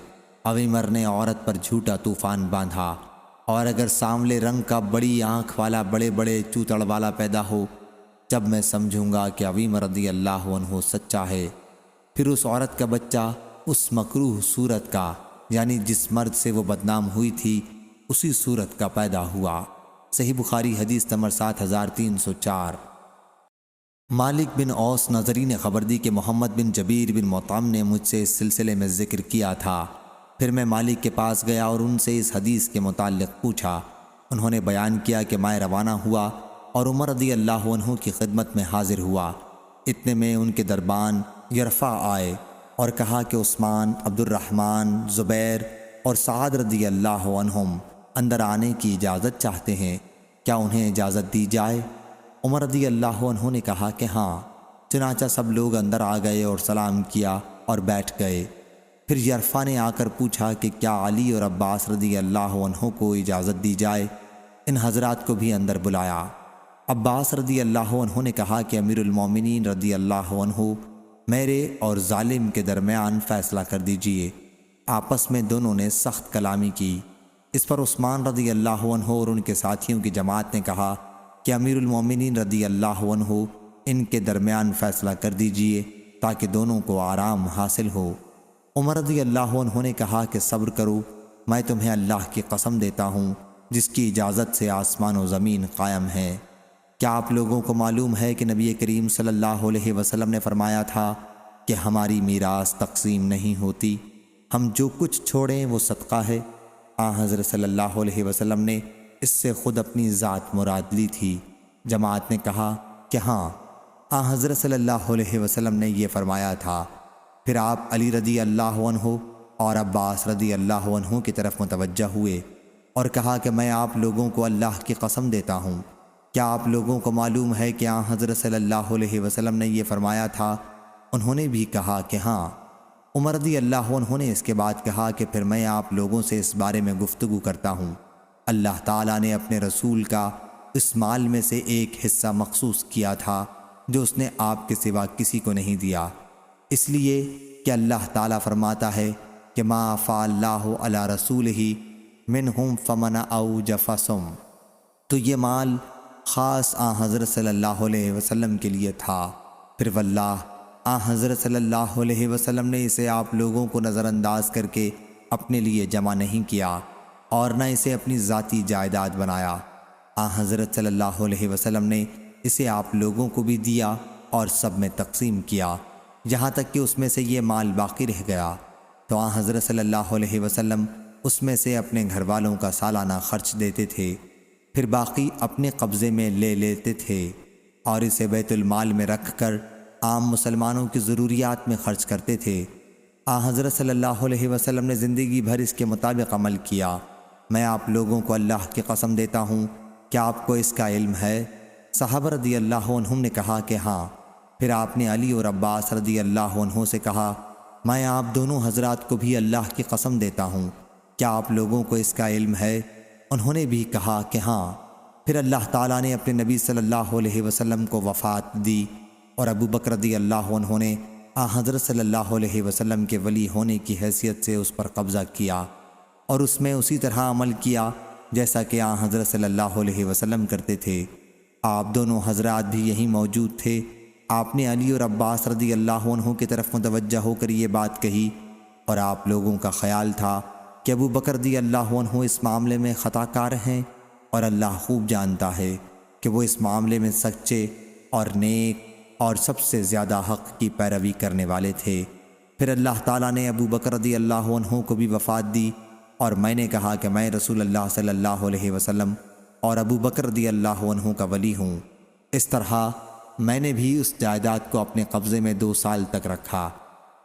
عویمر نے عورت پر جھوٹا طوفان باندھا، اور اگر سانولے رنگ کا بڑی آنکھ والا بڑے بڑے چوتڑ والا پیدا ہو، جب میں سمجھوں گا کہ عویمر رضی اللہ عنہ سچا ہے۔ پھر اس عورت کا بچہ اس مکروہ صورت کا یعنی جس مرد سے وہ بدنام ہوئی تھی اسی صورت کا پیدا ہوا۔ صحیح بخاری حدیث نمبر 7304۔ مالک بن اوس نظری نے خبر دی کہ محمد بن جبیر بن مطعم نے مجھ سے اس سلسلے میں ذکر کیا تھا۔ پھر میں مالک کے پاس گیا اور ان سے اس حدیث کے متعلق پوچھا۔ انہوں نے بیان کیا کہ میں روانہ ہوا اور عمر رضی اللہ عنہ کی خدمت میں حاضر ہوا۔ اتنے میں ان کے دربان یرفع آئے اور کہا کہ عثمان، عبد الرحمن، زبیر اور سعد رضی اللہ عنہم اندر آنے کی اجازت چاہتے ہیں، کیا انہیں اجازت دی جائے؟ عمر رضی اللہ عنہ نے کہا کہ ہاں۔ چنانچہ سب لوگ اندر آ گئے اور سلام کیا اور بیٹھ گئے۔ پھر یرفع نے آ کر پوچھا کہ کیا علی اور عباس رضی اللہ عنہ کو اجازت دی جائے؟ ان حضرات کو بھی اندر بلایا۔ عباس رضی اللہ عنہ نے کہا کہ امیر المومنین رضی اللہ عنہ میرے اور ظالم کے درمیان فیصلہ کر دیجئے۔ آپس میں دونوں نے سخت کلامی کی۔ اس پر عثمان رضی اللہ عنہ اور ان کے ساتھیوں کی جماعت نے کہا کہ امیر المومنین رضی اللہ عنہ ان کے درمیان فیصلہ کر دیجئے تاکہ دونوں کو آرام حاصل ہو۔ عمر رضی اللہ عنہ نے کہا کہ صبر کرو، میں تمہیں اللہ کی قسم دیتا ہوں جس کی اجازت سے آسمان و زمین قائم ہے۔ کیا آپ لوگوں کو معلوم ہے کہ نبی کریم صلی اللہ علیہ وسلم نے فرمایا تھا کہ ہماری میراث تقسیم نہیں ہوتی، ہم جو کچھ چھوڑیں وہ صدقہ ہے؟ حضرت صلی اللہ علیہ وسلم نے اس سے خود اپنی ذات مراد لی تھی۔ جماعت نے کہا کہ ہاں، حضرت صلی اللہ علیہ وسلم نے یہ فرمایا تھا۔ پھر آپ علی رضی اللہ عنہ اور عباس رضی اللہ عنہ کی طرف متوجہ ہوئے اور کہا کہ میں آپ لوگوں کو اللہ کی قسم دیتا ہوں، کیا آپ لوگوں کو معلوم ہے کہ حضرت صلی اللہ علیہ وسلم نے یہ فرمایا تھا؟ انہوں نے بھی کہا کہ ہاں۔ عمر رضی اللہ عنہ نے اس کے بعد کہا کہ پھر میں آپ لوگوں سے اس بارے میں گفتگو کرتا ہوں۔ اللہ تعالیٰ نے اپنے رسول کا اس مال میں سے ایک حصہ مخصوص کیا تھا جو اس نے آپ کے سوا کسی کو نہیں دیا، اس لیے کہ اللہ تعالیٰ فرماتا ہے کہ ما افاء اللہ علی رسولہ منہم فمن اوجف فسم، تو یہ مال خاص حضرت صلی اللہ علیہ وسلم کے لیے تھا۔ پھر واللہ حضرت صلی اللہ علیہ وسلم نے اسے آپ لوگوں کو نظر انداز کر کے اپنے لیے جمع نہیں کیا اور نہ اسے اپنی ذاتی جائیداد بنایا۔ حضرت صلی اللہ علیہ وسلم نے اسے آپ لوگوں کو بھی دیا اور سب میں تقسیم کیا، یہاں تک کہ اس میں سے یہ مال باقی رہ گیا تو حضرت صلی اللہ علیہ وسلم اس میں سے اپنے گھر والوں کا سالانہ خرچ دیتے تھے، پھر باقی اپنے قبضے میں لے لیتے تھے اور اسے بیت المال میں رکھ کر عام مسلمانوں کی ضروریات میں خرچ کرتے تھے۔ حضرت صلی اللہ علیہ وسلم نے زندگی بھر اس کے مطابق عمل کیا۔ میں آپ لوگوں کو اللہ کی قسم دیتا ہوں، کیا آپ کو اس کا علم ہے؟ صحابہ رضی اللہ عنہم نے کہا کہ ہاں۔ پھر آپ نے علی اور عباس رضی اللہ عنہ سے کہا میں آپ دونوں حضرات کو بھی اللہ کی قسم دیتا ہوں، کیا آپ لوگوں کو اس کا علم ہے؟ انہوں نے بھی کہا کہ ہاں۔ پھر اللہ تعالیٰ نے اپنے نبی صلی اللہ علیہ وسلم کو وفات دی اور ابو بکر رضی اللہ عنہ نے حضرت صلی اللہ علیہ وسلم کے ولی ہونے کی حیثیت سے اس پر قبضہ کیا اور اس میں اسی طرح عمل کیا جیسا کہ حضرت صلی اللہ علیہ وسلم کرتے تھے۔ آپ دونوں حضرات بھی یہیں موجود تھے۔ آپ نے علی اور عباس رضی اللہ عنہ کی طرف متوجہ ہو کر یہ بات کہی اور آپ لوگوں کا خیال تھا کہ ابو بکر رضی اللہ عنہ اس معاملے میں خطا کار ہیں اور اللہ خوب جانتا ہے کہ وہ اس معاملے میں سچے اور نیک اور سب سے زیادہ حق کی پیروی کرنے والے تھے۔ پھر اللہ تعالیٰ نے ابو بکر رضی اللہ عنہ کو بھی وفات دی اور میں نے کہا کہ میں رسول اللہ صلی اللہ علیہ وسلم اور ابو بکر رضی اللہ عنہ کا ولی ہوں۔ اس طرح میں نے بھی اس جائیداد کو اپنے قبضے میں 2 سال تک رکھا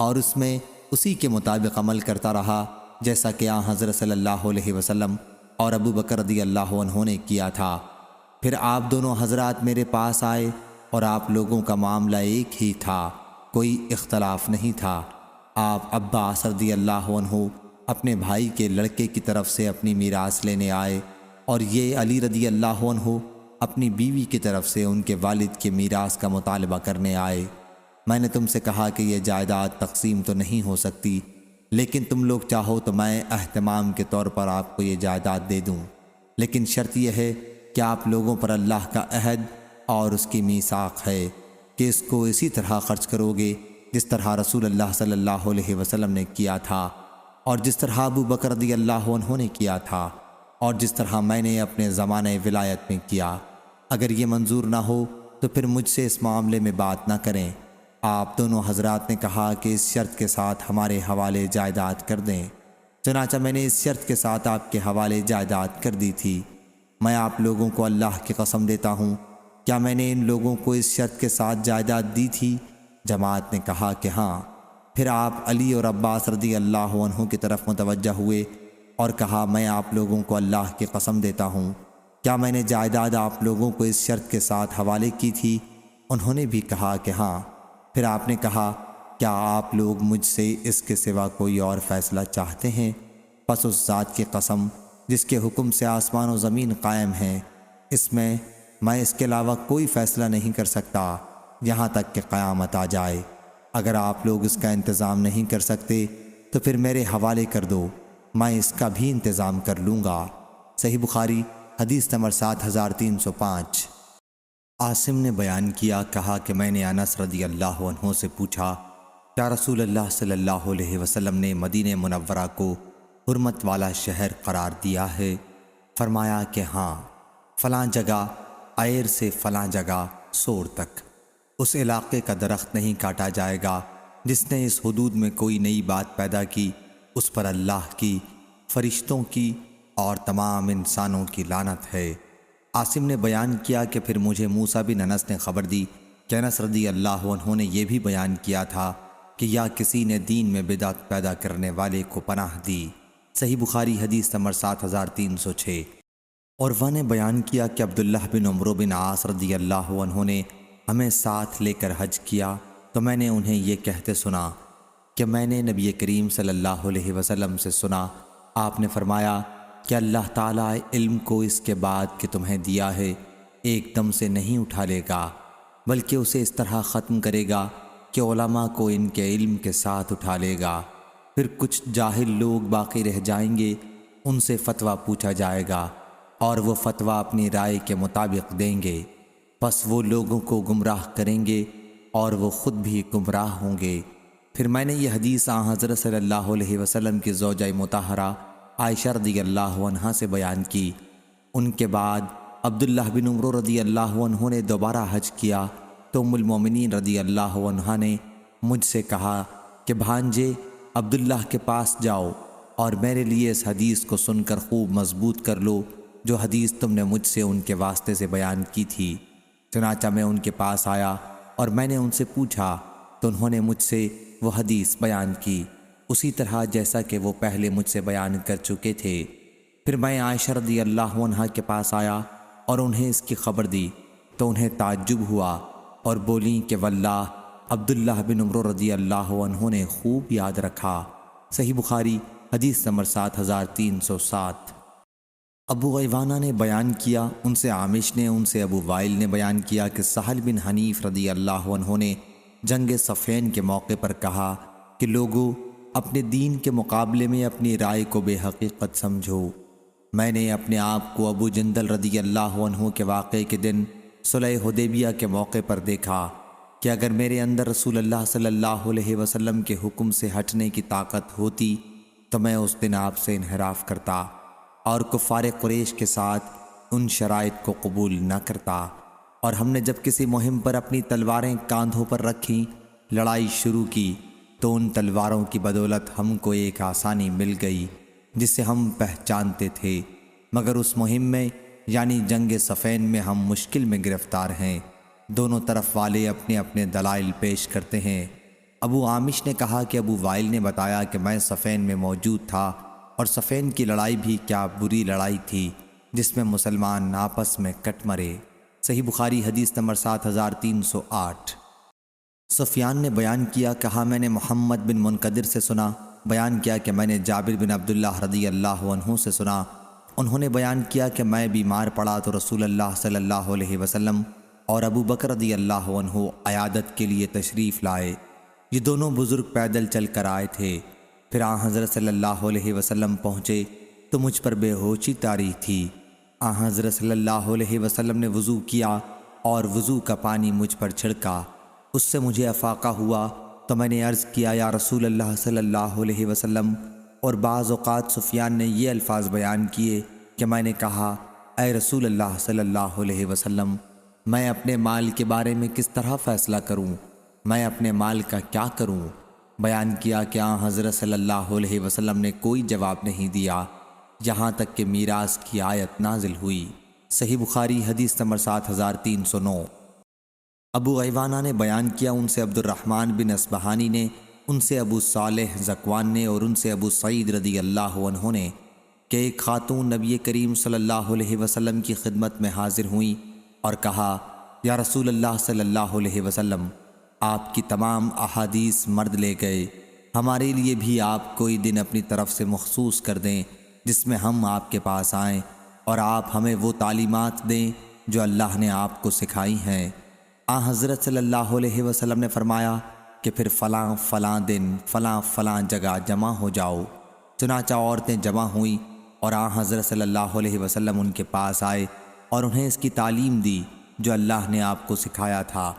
اور اس میں اسی کے مطابق عمل کرتا رہا جیسا کہ حضرت صلی اللہ علیہ وسلم اور ابو بکر رضی اللہ عنہ نے کیا تھا۔ پھر آپ دونوں حضرات میرے پاس آئے اور آپ لوگوں کا معاملہ ایک ہی تھا، کوئی اختلاف نہیں تھا۔ آپ عباس رضی اللہ عنہ اپنے بھائی کے لڑکے کی طرف سے اپنی میراث لینے آئے اور یہ علی رضی اللہ عنہ اپنی بیوی کی طرف سے ان کے والد کے میراث کا مطالبہ کرنے آئے۔ میں نے تم سے کہا کہ یہ جائیداد تقسیم تو نہیں ہو سکتی، لیکن تم لوگ چاہو تو میں اہتمام کے طور پر آپ کو یہ جائیداد دے دوں، لیکن شرط یہ ہے کہ آپ لوگوں پر اللہ کا عہد اور اس کی میثاق ہے کہ اس کو اسی طرح خرچ کرو گے جس طرح رسول اللہ صلی اللہ علیہ وسلم نے کیا تھا اور جس طرح ابو بکر رضی اللہ عنہ نے کیا تھا اور جس طرح میں نے اپنے زمانہ ولایت میں کیا۔ اگر یہ منظور نہ ہو تو پھر مجھ سے اس معاملے میں بات نہ کریں۔ آپ دونوں حضرات نے کہا کہ اس شرط کے ساتھ ہمارے حوالے جائیداد کر دیں۔ چنانچہ میں نے اس شرط کے ساتھ آپ کے حوالے جائیداد کر دی تھی۔ میں آپ لوگوں کو اللہ کی قسم دیتا ہوں، کیا میں نے ان لوگوں کو اس شرط کے ساتھ جائیداد دی تھی؟ جماعت نے کہا کہ ہاں۔ پھر آپ علی اور عباس رضی اللہ عنہ کی طرف متوجہ ہوئے اور کہا، میں آپ لوگوں کو اللہ کی قسم دیتا ہوں، کیا میں نے جائیداد آپ لوگوں کو اس شرط کے ساتھ حوالے کی تھی؟ انہوں نے بھی کہا کہ ہاں۔ پھر آپ نے کہا، کیا آپ لوگ مجھ سے اس کے سوا کوئی اور فیصلہ چاہتے ہیں؟ پس اس ذات کی قسم جس کے حکم سے آسمان و زمین قائم ہیں، اس میں اس کے علاوہ کوئی فیصلہ نہیں کر سکتا یہاں تک کہ قیامت آ جائے۔ اگر آپ لوگ اس کا انتظام نہیں کر سکتے تو پھر میرے حوالے کر دو، میں اس کا بھی انتظام کر لوں گا۔ صحیح بخاری حدیث نمبر 7305۔ عاصم نے بیان کیا، کہا کہ میں نے انس رضی اللہ عنہ سے پوچھا، کیا رسول اللہ صلی اللہ علیہ وسلم نے مدینہ منورہ کو حرمت والا شہر قرار دیا ہے؟ فرمایا کہ ہاں، فلاں جگہ عیر سے فلاں جگہ سور تک اس علاقے کا درخت نہیں کاٹا جائے گا۔ جس نے اس حدود میں کوئی نئی بات پیدا کی، اس پر اللہ کی، فرشتوں کی اور تمام انسانوں کی لعنت ہے۔ عاصم نے بیان کیا کہ پھر مجھے موسیٰ بن انس نے خبر دی کہ انس رضی اللہ عنہ نے یہ بھی بیان کیا تھا کہ یا کسی نے دین میں بدعت پیدا کرنے والے کو پناہ دی۔ صحیح بخاری حدیث نمبر 7306۔ اور وہ نے بیان کیا کہ عبداللہ بن عمرو بن عاص رضی اللہ عنہ نے ہمیں ساتھ لے کر حج کیا تو میں نے انہیں یہ کہتے سنا کہ میں نے نبی کریم صلی اللہ علیہ وسلم سے سنا، آپ نے فرمایا کہ اللہ تعالیٰ علم کو اس کے بعد کہ تمہیں دیا ہے ایک دم سے نہیں اٹھا لے گا، بلکہ اسے اس طرح ختم کرے گا کہ علماء کو ان کے علم کے ساتھ اٹھا لے گا۔ پھر کچھ جاہل لوگ باقی رہ جائیں گے، ان سے فتویٰ پوچھا جائے گا اور وہ فتویٰ اپنی رائے کے مطابق دیں گے، پس وہ لوگوں کو گمراہ کریں گے اور وہ خود بھی گمراہ ہوں گے۔ پھر میں نے یہ حدیث حضرت صلی اللہ علیہ وسلم کی زوجہ مطہرہ عائشہ رضی اللہ عنہا سے بیان کی۔ ان کے بعد عبداللہ بن عمرو رضی اللہ عنہ نے دوبارہ حج کیا تو ام المومنین رضی اللہ عنہا نے مجھ سے کہا کہ بھانجے عبداللہ کے پاس جاؤ اور میرے لیے اس حدیث کو سن کر خوب مضبوط کر لو جو حدیث تم نے مجھ سے ان کے واسطے سے بیان کی تھی۔ چنانچہ میں ان کے پاس آیا اور میں نے ان سے پوچھا تو انہوں نے مجھ سے وہ حدیث بیان کی اسی طرح جیسا کہ وہ پہلے مجھ سے بیان کر چکے تھے۔ پھر میں عائشہ رضی اللہ عنہا کے پاس آیا اور انہیں اس کی خبر دی تو انہیں تعجب ہوا اور بولیں کہ واللہ عبداللہ بن عمرو رضی اللہ عنہ نے خوب یاد رکھا۔ صحیح بخاری حدیث نمبر 7307۔ ابو غیوانہ نے بیان کیا، ان سے عامش نے، ان سے ابو وائل نے بیان کیا کہ سہل بن حنیف رضی اللہ عنہ نے جنگ صفین کے موقع پر کہا کہ لوگوں اپنے دین کے مقابلے میں اپنی رائے کو بے حقیقت سمجھو۔ میں نے اپنے آپ کو ابو جندل رضی اللہ عنہ کے واقعے کے دن صلح حدیبیہ کے موقع پر دیکھا کہ اگر میرے اندر رسول اللہ صلی اللہ علیہ وسلم کے حکم سے ہٹنے کی طاقت ہوتی تو میں اس دن آپ سے انحراف کرتا اور کفار قریش کے ساتھ ان شرائط کو قبول نہ کرتا، اور ہم نے جب کسی مہم پر اپنی تلواریں کاندھوں پر رکھیں، لڑائی شروع کی تو ان تلواروں کی بدولت ہم کو ایک آسانی مل گئی جسے ہم پہچانتے تھے، مگر اس مہم میں یعنی جنگ صفین میں ہم مشکل میں گرفتار ہیں۔ دونوں طرف والے اپنے اپنے دلائل پیش کرتے ہیں۔ ابو عامش نے کہا کہ ابو وائل نے بتایا کہ میں صفین میں موجود تھا، اور صفین کی لڑائی بھی کیا بری لڑائی تھی جس میں مسلمان آپس میں کٹ مرے۔ صحیح بخاری حدیث نمبر 7308۔ سفیان نے بیان کیا، کہا میں نے محمد بن منقدر سے سنا، بیان کیا کہ میں نے جابر بن عبداللہ رضی اللہ عنہ سے سنا، انہوں نے بیان کیا کہ میں بیمار پڑا تو رسول اللہ صلی اللہ علیہ وسلم اور ابو بکر رضی اللہ عنہ عیادت کے لیے تشریف لائے۔ یہ دونوں بزرگ پیدل چل کر آئے تھے۔ پھر حضرت صلی اللہ علیہ وسلم پہنچے تو مجھ پر بے ہوشی طاری تھی۔ حضرت صلی اللہ علیہ وسلم نے وضو کیا اور وضو کا پانی مجھ پر چھڑکا، اس سے مجھے افاقہ ہوا تو میں نے عرض کیا یا رسول اللہ صلی اللہ علیہ وسلم اور بعض اوقات سفیان نے یہ الفاظ بیان کیے کہ میں نے کہا اے رسول اللہ صلی اللہ علیہ وسلم، میں اپنے مال کے بارے میں کس طرح فیصلہ کروں؟ میں اپنے مال کا کیا کروں؟ بیان کیا کہ حضرت صلی اللہ علیہ وسلم نے کوئی جواب نہیں دیا یہاں تک کہ میراث کی آیت نازل ہوئی۔ صحیح بخاری حدیث نمبر 7309۔ ابو عیوانہ نے بیان کیا، ان سے عبد الرحمن بن اصبہانی نے، ان سے ابو صالح ذکوان نے، اور ان سے ابو سعید رضی اللہ عنہ نے کہ ایک خاتون نبی کریم صلی اللہ علیہ وسلم کی خدمت میں حاضر ہوئیں اور کہا یا رسول اللہ صلی اللہ علیہ وسلم، آپ کی تمام احادیث مرد لے گئے، ہمارے لیے بھی آپ کوئی دن اپنی طرف سے مخصوص کر دیں جس میں ہم آپ کے پاس آئیں اور آپ ہمیں وہ تعلیمات دیں جو اللہ نے آپ کو سکھائی ہیں۔ حضرت صلی اللہ علیہ وسلم نے فرمایا کہ پھر فلاں فلاں دن فلاں فلاں جگہ جمع ہو جاؤ۔ چنانچہ عورتیں جمع ہوئیں اور حضرت صلی اللہ علیہ وسلم ان کے پاس آئے اور انہیں اس کی تعلیم دی جو اللہ نے آپ کو سکھایا تھا۔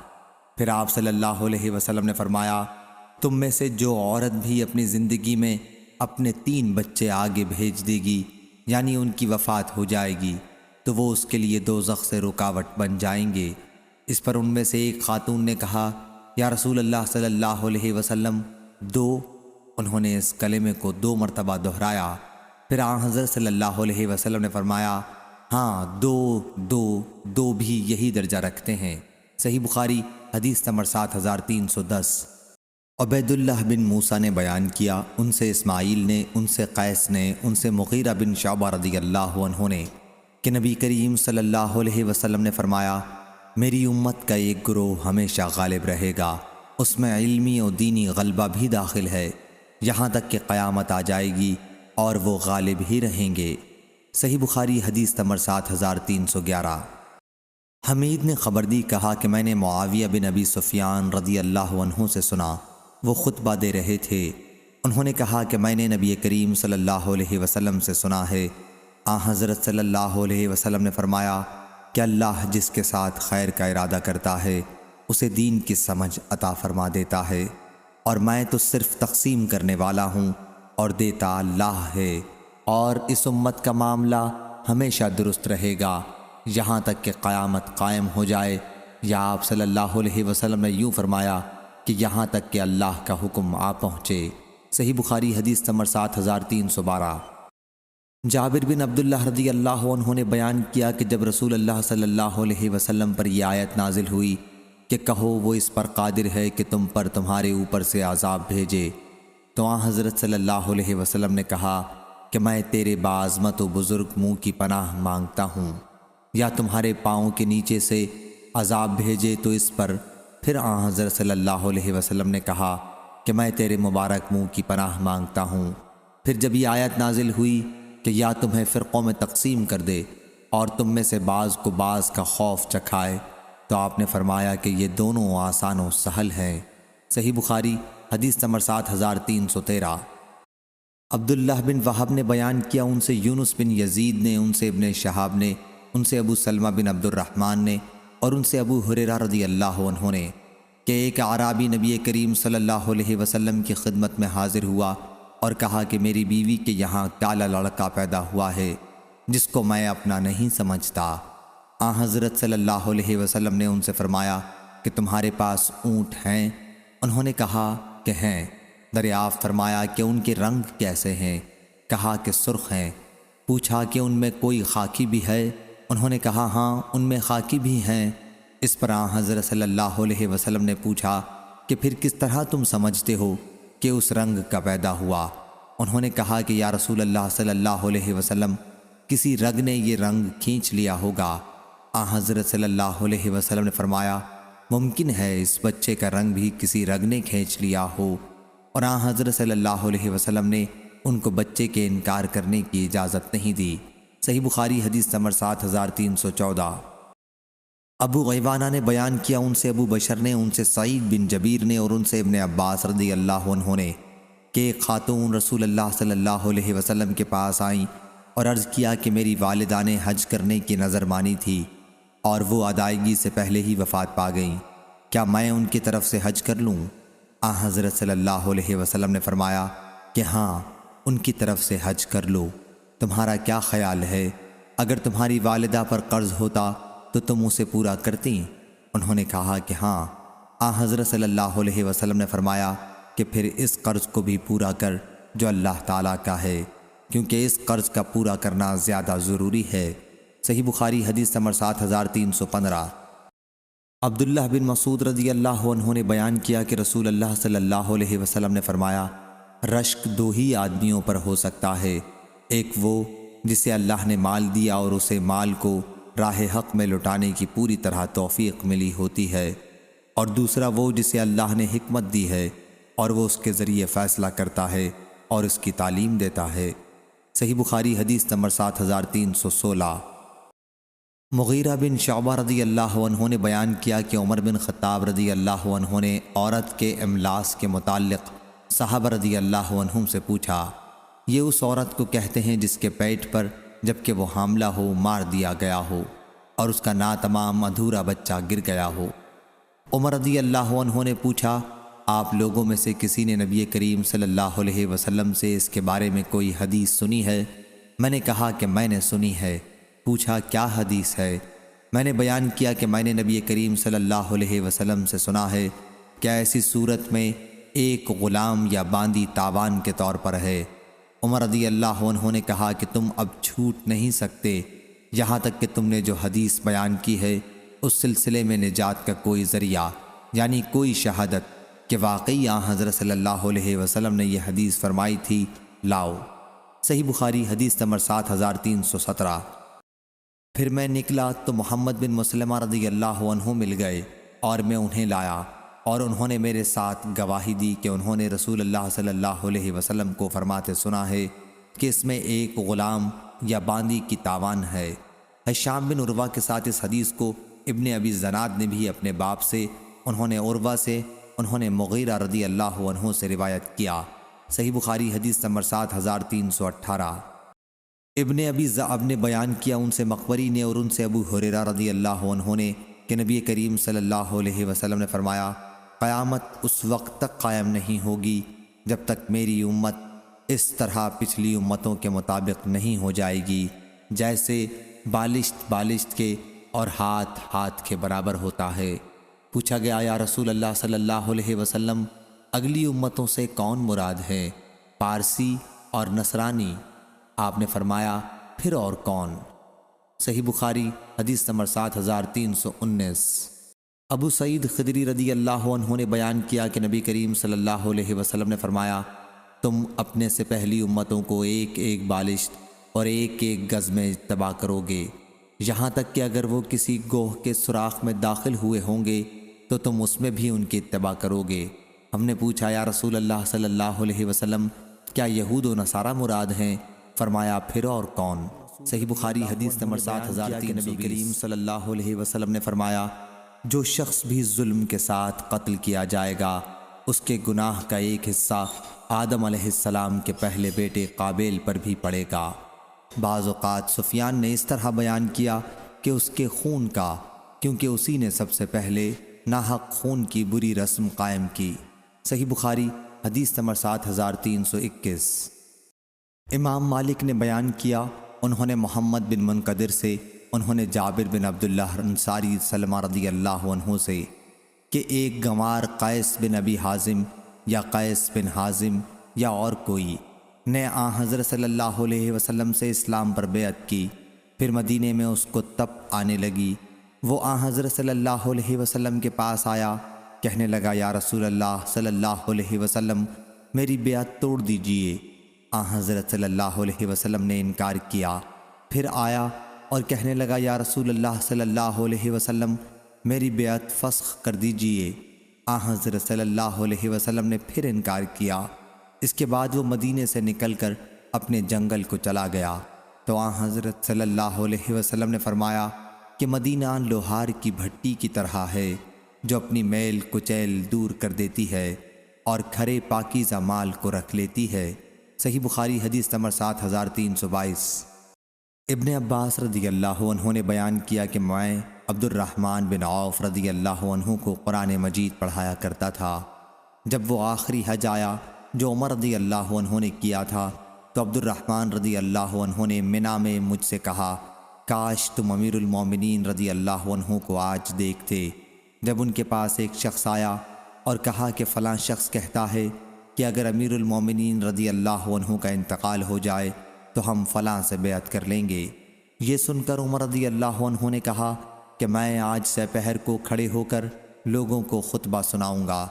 پھر آپ صلی اللہ علیہ وسلم نے فرمایا، تم میں سے جو عورت بھی اپنی زندگی میں اپنے 3 بچے آگے بھیج دے گی، یعنی ان کی وفات ہو جائے گی، تو وہ اس کے لیے دوزخ سے رکاوٹ بن جائیں گے۔ اس پر ان میں سے ایک خاتون نے کہا یا رسول اللہ صلی اللہ علیہ وسلم 2؟ انہوں نے اس کلمے کو 2 مرتبہ دہرایا۔ پھر حضرت صلی اللہ علیہ وسلم نے فرمایا، ہاں 2 بھی یہی درجہ رکھتے ہیں۔ صحیح بخاری حدیث نمبر 7310۔ عبید اللہ بن موسیٰ نے بیان کیا، ان سے اسماعیل نے، ان سے قیس نے، ان سے مغیرہ بن شعبہ رضی اللہ عنہ نے کہ نبی کریم صلی اللہ علیہ وسلم نے فرمایا، میری امت کا ایک گروہ ہمیشہ غالب رہے گا، اس میں علمی اور دینی غلبہ بھی داخل ہے، یہاں تک کہ قیامت آ جائے گی اور وہ غالب ہی رہیں گے۔ صحیح بخاری حدیث نمبر 7311۔ حمید نے خبر دی، کہا کہ میں نے معاویہ بن ابی سفیان رضی اللہ عنہ سے سنا، وہ خطبہ دے رہے تھے۔ انہوں نے کہا کہ میں نے نبی کریم صلی اللہ علیہ وسلم سے سنا ہے، حضرت صلی اللہ علیہ وسلم نے فرمایا کہ اللہ جس کے ساتھ خیر کا ارادہ کرتا ہے اسے دین کی سمجھ عطا فرما دیتا ہے، اور میں تو صرف تقسیم کرنے والا ہوں اور دیتا اللہ ہے، اور اس امت کا معاملہ ہمیشہ درست رہے گا یہاں تک کہ قیامت قائم ہو جائے، یا آپ صلی اللہ علیہ وسلم نے یوں فرمایا کہ یہاں تک کہ اللہ کا حکم آ پہنچے۔ صحیح بخاری حدیث نمبر 7312۔ جابر بن عبداللہ رضی اللہ عنہ نے بیان کیا کہ جب رسول اللہ صلی اللہ علیہ وسلم پر یہ آیت نازل ہوئی کہ کہو وہ اس پر قادر ہے کہ تم پر تمہارے اوپر سے عذاب بھیجے، تو حضرت صلی اللہ علیہ وسلم نے کہا کہ میں تیرے باعظمت و بزرگ منہ کی پناہ مانگتا ہوں، یا تمہارے پاؤں کے نیچے سے عذاب بھیجے تو اس پر۔ پھر حضرت صلی اللہ علیہ وسلم نے کہا کہ میں تیرے مبارک منہ کی پناہ مانگتا ہوں۔ پھر جب یہ آیت نازل ہوئی کہ یا تمہیں فرقوں میں تقسیم کر دے اور تم میں سے بعض کو بعض کا خوف چکھائے، تو آپ نے فرمایا کہ یہ دونوں آسان و سہل ہیں۔ صحیح بخاری حدیث نمبر 7313۔ عبداللہ بن وہب نے بیان کیا، ان سے یونس بن یزید نے، ان سے ابن شہاب نے، ان سے ابو سلمہ بن عبد الرحمن نے، اور ان سے ابو ہریرہ رضی اللہ عنہ نے کہ ایک اعرابی نبی کریم صلی اللہ علیہ وسلم کی خدمت میں حاضر ہوا اور کہا کہ میری بیوی کے یہاں کالا لڑکا پیدا ہوا ہے جس کو میں اپنا نہیں سمجھتا۔ حضرت صلی اللہ علیہ وسلم نے ان سے فرمایا کہ تمہارے پاس اونٹ ہیں؟ انہوں نے کہا کہ ہیں۔ دریافت فرمایا کہ ان کے رنگ کیسے ہیں؟ کہا کہ سرخ ہیں۔ پوچھا کہ ان میں کوئی خاکی بھی ہے؟ انہوں نے کہا ہاں، ان میں خاکی بھی ہیں۔ اس پر حضرت صلی اللہ علیہ وسلم نے پوچھا کہ پھر کس طرح تم سمجھتے ہو کہ اس رنگ کا پیدا ہوا؟ انہوں نے کہا کہ یا رسول اللہ صلی اللہ علیہ وسلم، کسی رگ نے یہ رنگ کھینچ لیا ہوگا۔ حضرت صلی اللہ علیہ وسلم نے فرمایا ممکن ہے اس بچے کا رنگ بھی کسی رگ نے کھینچ لیا ہو، اور حضرت صلی اللہ علیہ وسلم نے ان کو بچے کے انکار کرنے کی اجازت نہیں دی۔ صحیح بخاری حدیث نمبر 7314۔ ابو غیوانہ نے بیان کیا، ان سے ابو بشر نے، ان سے سعید بن جبیر نے، اور ان سے ابن عباس رضی اللہ عنہ نے کہ ایک خاتون رسول اللہ صلی اللہ علیہ وسلم کے پاس آئیں اور عرض کیا کہ میری والدہ نے حج کرنے کی نظر مانی تھی اور وہ ادائیگی سے پہلے ہی وفات پا گئیں، کیا میں ان کی طرف سے حج کر لوں؟ حضرت صلی اللہ علیہ وسلم نے فرمایا کہ ہاں، ان کی طرف سے حج کر لو۔ تمہارا کیا خیال ہے؟ اگر تمہاری والدہ پر قرض ہوتا تو تم اسے پورا کرتی؟ انہوں نے کہا کہ ہاں۔ حضرت صلی اللہ علیہ وسلم نے فرمایا کہ پھر اس قرض کو بھی پورا کر جو اللہ تعالیٰ کا ہے، کیونکہ اس قرض کا پورا کرنا زیادہ ضروری ہے۔ صحیح بخاری حدیث نمبر 7315۔ عبداللہ بن مسعود رضی اللہ عنہ نے بیان کیا کہ رسول اللہ صلی اللہ علیہ وسلم نے فرمایا، رشک دو ہی آدمیوں پر ہو سکتا ہے، ایک وہ جسے اللہ نے مال دیا اور اسے مال کو راہ حق میں لٹانے کی پوری طرح توفیق ملی ہوتی ہے، اور دوسرا وہ جسے اللہ نے حکمت دی ہے اور وہ اس کے ذریعے فیصلہ کرتا ہے اور اس کی تعلیم دیتا ہے۔ صحیح بخاری حدیث نمبر 7316۔ مغیرہ بن شعبہ رضی اللہ عنہ نے بیان کیا کہ عمر بن خطاب رضی اللہ عنہ نے عورت کے املاس کے متعلق صحابہ رضی اللہ عنہم سے پوچھا، یہ اس عورت کو کہتے ہیں جس کے پیٹ پر جبکہ وہ حاملہ ہو مار دیا گیا ہو اور اس کا ناتمام ادھورا بچہ گر گیا ہو۔ عمر رضی اللہ عنہ نے پوچھا، آپ لوگوں میں سے کسی نے نبی کریم صلی اللہ علیہ وسلم سے اس کے بارے میں کوئی حدیث سنی ہے؟ میں نے کہا کہ میں نے سنی ہے۔ پوچھا کیا حدیث ہے؟ میں نے بیان کیا کہ میں نے نبی کریم صلی اللہ علیہ وسلم سے سنا ہے کہ ایسی صورت میں ایک غلام یا باندی تاوان کے طور پر ہے۔ عمر رضی اللہ عنہ نے کہا کہ تم اب چھوٹ نہیں سکتے یہاں تک کہ تم نے جو حدیث بیان کی ہے اس سلسلے میں نجات کا کوئی ذریعہ یعنی کوئی شہادت کہ واقعی حضرت صلی اللہ علیہ وسلم نے یہ حدیث فرمائی تھی لاؤ۔ صحیح بخاری حدیث نمبر 7317۔ پھر میں نکلا تو محمد بن مسلمہ رضی اللہ عنہ مل گئے اور میں انہیں لایا، اور انہوں نے میرے ساتھ گواہی دی کہ انہوں نے رسول اللہ صلی اللہ علیہ وسلم کو فرماتے سنا ہے کہ اس میں ایک غلام یا باندی کی تاوان ہے۔ ہشام بن عروہ کے ساتھ اس حدیث کو ابن ابی زناد نے بھی اپنے باپ سے، انہوں نے عروہ سے، انہوں نے مغیرہ رضی اللہ عنہ سے روایت کیا۔ صحیح بخاری حدیث نمبر 7318۔ ابن ابی ذئب نے بیان کیا ان سے مقبری نے اور ان سے ابو ہریرہ رضی اللہ عنہ نے کہ نبی کریم صلی اللہ علیہ وسلم نے فرمایا، قیامت اس وقت تک قائم نہیں ہوگی جب تک میری امت اس طرح پچھلی امتوں کے مطابق نہیں ہو جائے گی، جیسے بالشت بالشت کے اور ہاتھ ہاتھ کے برابر ہوتا ہے۔ پوچھا گیا یا رسول اللہ صلی اللہ علیہ وسلم اگلی امتوں سے کون مراد ہے؟ پارسی اور نصرانی۔ آپ نے فرمایا پھر اور کون؟ صحیح بخاری حدیث نمبر 7319۔ ابو سعید خدری رضی اللہ عنہ نے بیان کیا کہ نبی کریم صلی اللہ علیہ وسلم نے فرمایا، تم اپنے سے پہلی امتوں کو ایک ایک بالشت اور ایک ایک گز میں تباہ کرو گے، یہاں تک کہ اگر وہ کسی گوہ کے سوراخ میں داخل ہوئے ہوں گے تو تم اس میں بھی ان کی اتباع کرو گے۔ ہم نے پوچھا یا رسول اللہ صلی اللہ علیہ وسلم کیا یہود و نصارہ مراد ہیں؟ فرمایا پھر اور کون؟ صحیح بخاری حدیث نمبر 7320۔ نبی کریم صلی اللہ علیہ وسلم نے فرمایا، جو شخص بھی ظلم کے ساتھ قتل کیا جائے گا اس کے گناہ کا ایک حصہ آدم علیہ السلام کے پہلے بیٹے قابیل پر بھی پڑے گا۔ بعض اوقات سفیان نے اس طرح بیان کیا کہ اس کے خون کا، کیونکہ اسی نے سب سے پہلے ناحق خون کی بری رسم قائم کی۔ صحیح بخاری حدیث نمبر 7321۔ امام مالک نے بیان کیا، انہوں نے محمد بن منقدر سے، انہوں نے جابر بن عبداللہ انصاری سلمہ رضی اللہ عنہ سے کہ ایک گنوار قیس بن ابی حازم یا قیس بن حازم یا اور کوئی نے حضرت صلی اللہ علیہ وسلم سے اسلام پر بیعت کی، پھر مدینے میں اس کو تپ آنے لگی۔ وہ حضرت صلی اللہ علیہ وسلم کے پاس آیا، کہنے لگا یا رسول اللہ صلی اللہ علیہ وسلم میری بیعت توڑ دیجئے۔ حضرت صلی اللہ علیہ وسلم نے انکار کیا، پھر آیا اور کہنے لگا یا رسول اللہ صلی اللہ علیہ وسلم میری بیعت فسخ کر دیجئے۔ حضرت صلی اللہ علیہ وسلم نے پھر انکار کیا۔ اس کے بعد وہ مدینے سے نکل کر اپنے جنگل کو چلا گیا تو حضرت صلی اللہ علیہ وسلم نے فرمایا کہ مدینہ لوہار کی بھٹی کی طرح ہے جو اپنی میل کچیل دور کر دیتی ہے اور کھرے پاکیزہ مال کو رکھ لیتی ہے۔ صحیح بخاری حدیث نمبر 7322۔ ابن عباس رضی اللہ عنہ نے بیان کیا کہ میں عبد الرحمن بن عوف رضی اللہ عنہ کو قرآن مجید پڑھایا کرتا تھا۔ جب وہ آخری حج آیا جو عمر رضی اللہ عنہ نے کیا تھا تو عبد الرحمن رضی اللہ عنہ نے منا میں مجھ سے کہا، کاش تم امیر المومنین رضی اللہ عنہ کو آج دیکھتے۔ جب ان کے پاس ایک شخص آیا اور کہا کہ فلاں شخص کہتا ہے کہ اگر امیر المومنین رضی اللہ عنہ کا انتقال ہو جائے تو ہم فلاں سے بیعت کر لیں گے۔ یہ سن کر عمر رضی اللہ عنہ نے کہا کہ میں آج سے پہر کو کھڑے ہو کر لوگوں کو خطبہ سناؤں گا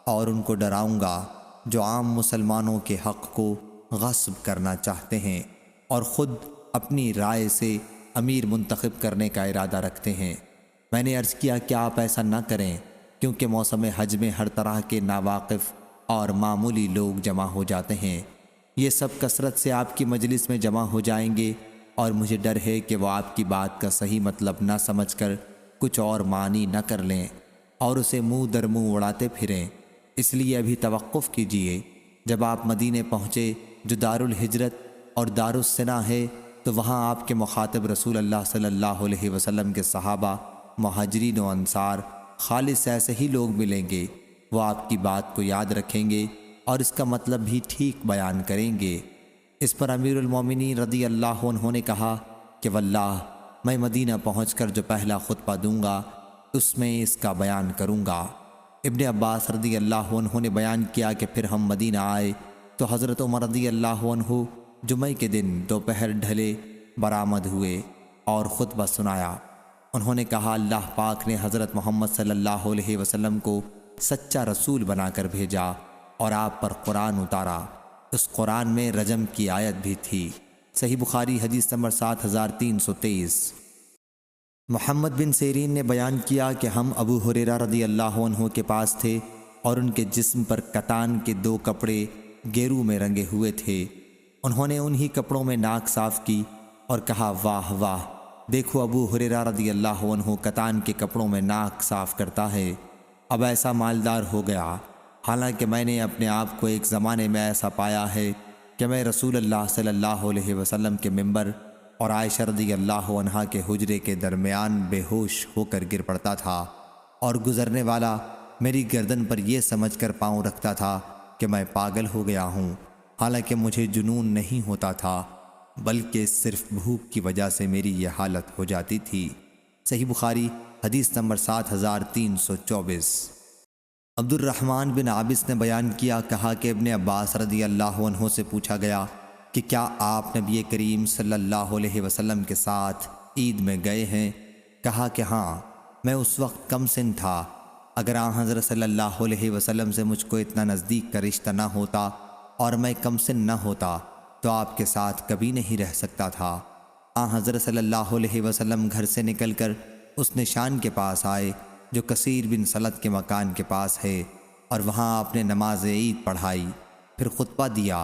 اور ان کو ڈراؤں گا جو عام مسلمانوں کے حق کو غصب کرنا چاہتے ہیں اور خود اپنی رائے سے امیر منتخب کرنے کا ارادہ رکھتے ہیں۔ میں نے عرض کیا کہ آپ ایسا نہ کریں، کیونکہ موسم حج میں ہر طرح کے ناواقف اور معمولی لوگ جمع ہو جاتے ہیں۔ یہ سب کثرت سے آپ کی مجلس میں جمع ہو جائیں گے اور مجھے ڈر ہے کہ وہ آپ کی بات کا صحیح مطلب نہ سمجھ کر کچھ اور معنی نہ کر لیں اور اسے منہ در منہ اڑاتے پھریں۔ اس لیے ابھی توقف کیجیے۔ جب آپ مدینے پہنچے جو دارالہجرت اور دارالسنا ہے، تو وہاں آپ کے مخاطب رسول اللہ صلی اللہ علیہ وسلم کے صحابہ، مہاجرین و انصار، خالص ایسے ہی لوگ ملیں گے۔ وہ آپ کی بات کو یاد رکھیں گے اور اس کا مطلب بھی ٹھیک بیان کریں گے۔ اس پر امیر المومنین رضی اللہ عنہ نے کہا کہ واللہ میں مدینہ پہنچ کر جو پہلا خطبہ دوں گا اس میں اس کا بیان کروں گا۔ ابن عباس رضی اللہ عنہ نے بیان کیا کہ پھر ہم مدینہ آئے تو حضرت عمر رضی اللہ عنہ جمعہ کے دن دوپہر ڈھلے برآمد ہوئے اور خطبہ سنایا۔ انہوں نے کہا، اللہ پاک نے حضرت محمد صلی اللہ علیہ وسلم کو سچا رسول بنا کر بھیجا اور آپ پر قرآن اتارا۔ اس قرآن میں رجم کی آیت بھی تھی۔ صحیح بخاری حدیث نمبر 7323۔ محمد بن سیرین نے بیان کیا کہ ہم ابو ہریرہ رضی اللہ عنہ کے پاس تھے اور ان کے جسم پر کتان کے 2 کپڑے گیرو میں رنگے ہوئے تھے۔ انہوں نے انہی کپڑوں میں ناک صاف کی اور کہا، واہ واہ، دیکھو ابو ہریرہ رضی اللہ عنہ کتان کے کپڑوں میں ناک صاف کرتا ہے، اب ایسا مالدار ہو گیا۔ حالانکہ میں نے اپنے آپ کو ایک زمانے میں ایسا پایا ہے کہ میں رسول اللہ صلی اللہ علیہ وسلم کے ممبر اور عائشہ رضی اللہ عنہا کے حجرے کے درمیان بے ہوش ہو کر گر پڑتا تھا اور گزرنے والا میری گردن پر یہ سمجھ کر پاؤں رکھتا تھا کہ میں پاگل ہو گیا ہوں، حالانکہ مجھے جنون نہیں ہوتا تھا بلکہ صرف بھوک کی وجہ سے میری یہ حالت ہو جاتی تھی۔ صحیح بخاری حدیث نمبر 7324۔ عبد الرحمن بن عابس نے بیان کیا، کہا کہ ابن عباس رضی اللہ عنہ سے پوچھا گیا کہ کیا آپ نبی کریم صلی اللہ علیہ وسلم کے ساتھ عید میں گئے ہیں؟ کہا کہ ہاں، میں اس وقت کم سن تھا۔ اگر آن حضرت صلی اللہ علیہ وسلم سے مجھ کو اتنا نزدیک کا رشتہ نہ ہوتا اور میں کم سن نہ ہوتا تو آپ کے ساتھ کبھی نہیں رہ سکتا تھا۔ آن حضرت صلی اللہ علیہ وسلم گھر سے نکل کر اس نشان کے پاس آئے جو کثیر بن سلط کے مکان کے پاس ہے، اور وہاں آپ نے نماز عید پڑھائی، پھر خطبہ دیا۔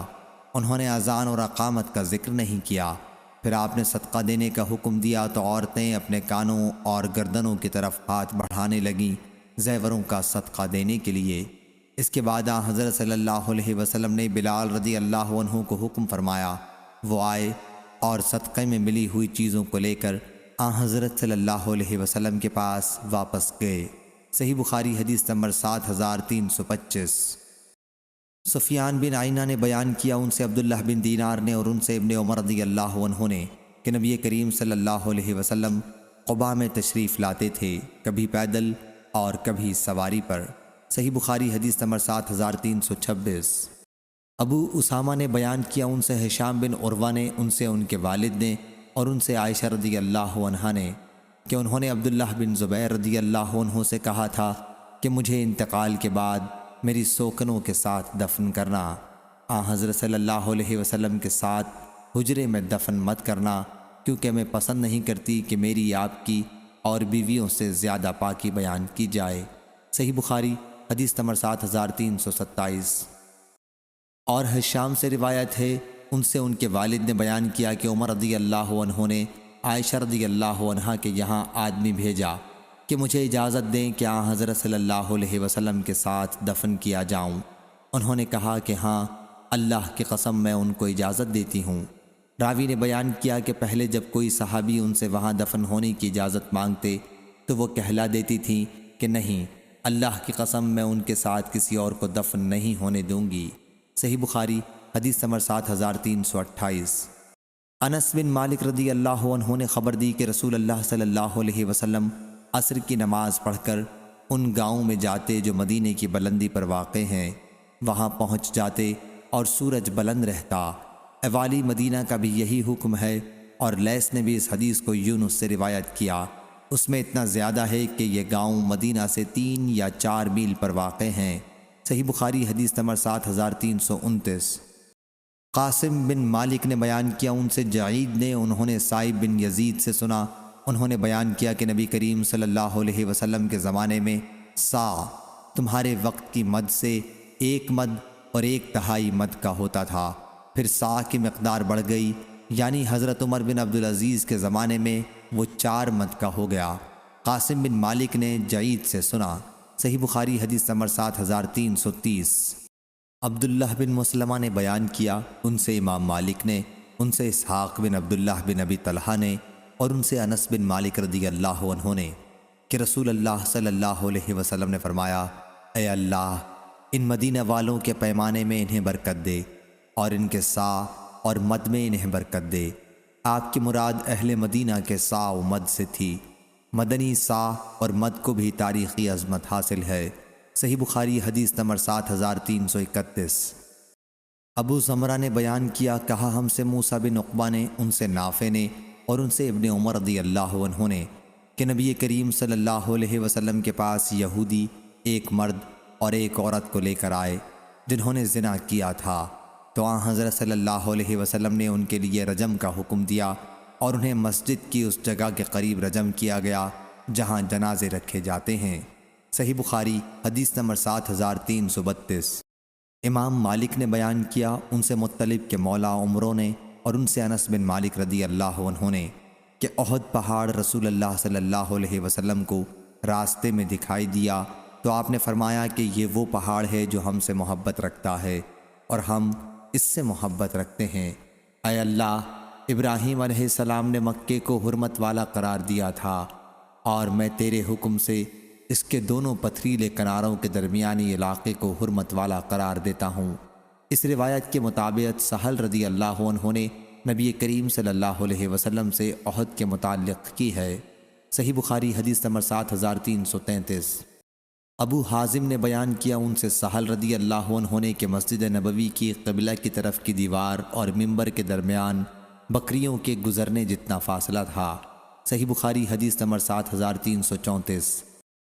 انہوں نے اذان اور اقامت کا ذکر نہیں کیا۔ پھر آپ نے صدقہ دینے کا حکم دیا تو عورتیں اپنے کانوں اور گردنوں کی طرف ہاتھ بڑھانے لگیں زیوروں کا صدقہ دینے کے لیے۔ اس کے بعد حضرت صلی اللہ علیہ وسلم نے بلال رضی اللہ عنہ کو حکم فرمایا، وہ آئے اور صدقے میں ملی ہوئی چیزوں کو لے کر حضرت صلی اللہ علیہ وسلم کے پاس واپس گئے۔ صحیح بخاری حدیث نمبر 7325۔ سفیان بن عینہ نے بیان کیا، ان سے عبداللہ بن دینار نے اور ان سے ابن عمر رضی اللہ عنہ نے کہ نبی کریم صلی اللہ علیہ وسلم قباء میں تشریف لاتے تھے، کبھی پیدل اور کبھی سواری پر۔ صحیح بخاری حدیث نمبر 7326۔ ابو اسامہ نے بیان کیا، ان سے ہشام بن عروہ نے، ان سے ان کے والد نے اور ان سے عائشہ رضی اللہ عنہا نے کہ انہوں نے عبداللہ بن زبیر رضی اللہ عنہ سے کہا تھا کہ مجھے انتقال کے بعد میری سوکنوں کے ساتھ دفن کرنا، حضرت صلی اللہ علیہ وسلم کے ساتھ حجرے میں دفن مت کرنا، کیونکہ میں پسند نہیں کرتی کہ میری آپ کی اور بیویوں سے زیادہ پاکی بیان کی جائے۔ صحیح بخاری حدیث نمبر 7327۔ اور ہشام سے روایت ہے، ان سے ان کے والد نے بیان کیا کہ عمر رضی اللہ عنہ نے عائشہ رضی اللہ عنہا کے یہاں آدمی بھیجا کہ مجھے اجازت دیں کہ حضرت صلی اللہ علیہ وسلم کے ساتھ دفن کیا جاؤں۔ انہوں نے کہا کہ ہاں، اللہ کی قسم میں ان کو اجازت دیتی ہوں۔ راوی نے بیان کیا کہ پہلے جب کوئی صحابی ان سے وہاں دفن ہونے کی اجازت مانگتے تو وہ کہلا دیتی تھیں کہ نہیں، اللہ کی قسم میں ان کے ساتھ کسی اور کو دفن نہیں ہونے دوں گی۔ صحیح بخاری حدیث نمبر 7328۔ انس بن مالک رضی اللہ عنہ نے خبر دی کہ رسول اللہ صلی اللہ علیہ وسلم عصر کی نماز پڑھ کر ان گاؤں میں جاتے جو مدینے کی بلندی پر واقع ہیں، وہاں پہنچ جاتے اور سورج بلند رہتا۔ اوالی مدینہ کا بھی یہی حکم ہے، اور لیث نے بھی اس حدیث کو یونس سے روایت کیا۔ اس میں اتنا زیادہ ہے کہ یہ گاؤں مدینہ سے 3 یا 4 میل پر واقع ہیں۔ صحیح بخاری حدیث نمبر 7329۔ قاسم بن مالک نے بیان کیا، ان سے جعید نے، انہوں نے سائب بن یزید سے سنا، انہوں نے بیان کیا کہ نبی کریم صلی اللہ علیہ وسلم کے زمانے میں سا تمہارے وقت کی مد سے 1 مد اور 1/2 مد کا ہوتا تھا، پھر سا کی مقدار بڑھ گئی، یعنی حضرت عمر بن عبدالعزیز کے زمانے میں وہ 4 مد کا ہو گیا۔ قاسم بن مالک نے جعید سے سنا۔ صحیح بخاری حدیث نمبر 7330۔ عبداللہ بن مسلمہ نے بیان کیا، ان سے امام مالک نے، ان سے اسحاق بن عبداللہ بن ابی طلحہ نے، اور ان سے انس بن مالک رضی اللہ عنہ نے کہ رسول اللہ صلی اللہ علیہ وسلم نے فرمایا، اے اللہ، ان مدینہ والوں کے پیمانے میں انہیں برکت دے، اور ان کے سا اور مد میں انہیں برکت دے۔ آپ کی مراد اہل مدینہ کے سا و مد سے تھی۔ مدنی سا اور مد کو بھی تاریخی عظمت حاصل ہے۔ صحیح بخاری حدیث نمبر 7331۔ ابو زمرہ نے بیان کیا، کہا ہم سے موسیٰ بن عقبہ نے، ان سے نافع نے، اور ان سے ابن عمر رضی اللہ عنہ نے کہ نبی کریم صلی اللہ علیہ وسلم کے پاس یہودی ایک مرد اور ایک عورت کو لے کر آئے جنہوں نے زنا کیا تھا، تو آن حضرت صلی اللہ علیہ وسلم نے ان کے لیے رجم کا حکم دیا، اور انہیں مسجد کی اس جگہ کے قریب رجم کیا گیا جہاں جنازے رکھے جاتے ہیں۔ صحیح بخاری حدیث نمبر 7332۔ امام مالک نے بیان کیا، ان سے مطلب کے مولا عمروں نے، اور ان سے انس بن مالک رضی اللہ عنہ نے کہ احد پہاڑ رسول اللہ صلی اللہ علیہ وسلم کو راستے میں دکھائی دیا، تو آپ نے فرمایا کہ یہ وہ پہاڑ ہے جو ہم سے محبت رکھتا ہے، اور ہم اس سے محبت رکھتے ہیں۔ اے اللہ، ابراہیم علیہ السلام نے مکے کو حرمت والا قرار دیا تھا، اور میں تیرے حکم سے اس کے دونوں پتھریلے کناروں کے درمیانی علاقے کو حرمت والا قرار دیتا ہوں۔ اس روایت کے مطابق سہل رضی اللہ عنہ نے نبی کریم صلی اللہ علیہ وسلم سے احد کے متعلق کی ہے۔ صحیح بخاری حدیث نمبر 7333۔ ابو حازم نے بیان کیا، ان سے سہل رضی اللہ عنہ نے کہ مسجد نبوی کی قبلہ کی طرف کی دیوار اور ممبر کے درمیان بکریوں کے گزرنے جتنا فاصلہ تھا۔ صحیح بخاری حدیث نمبر 7334۔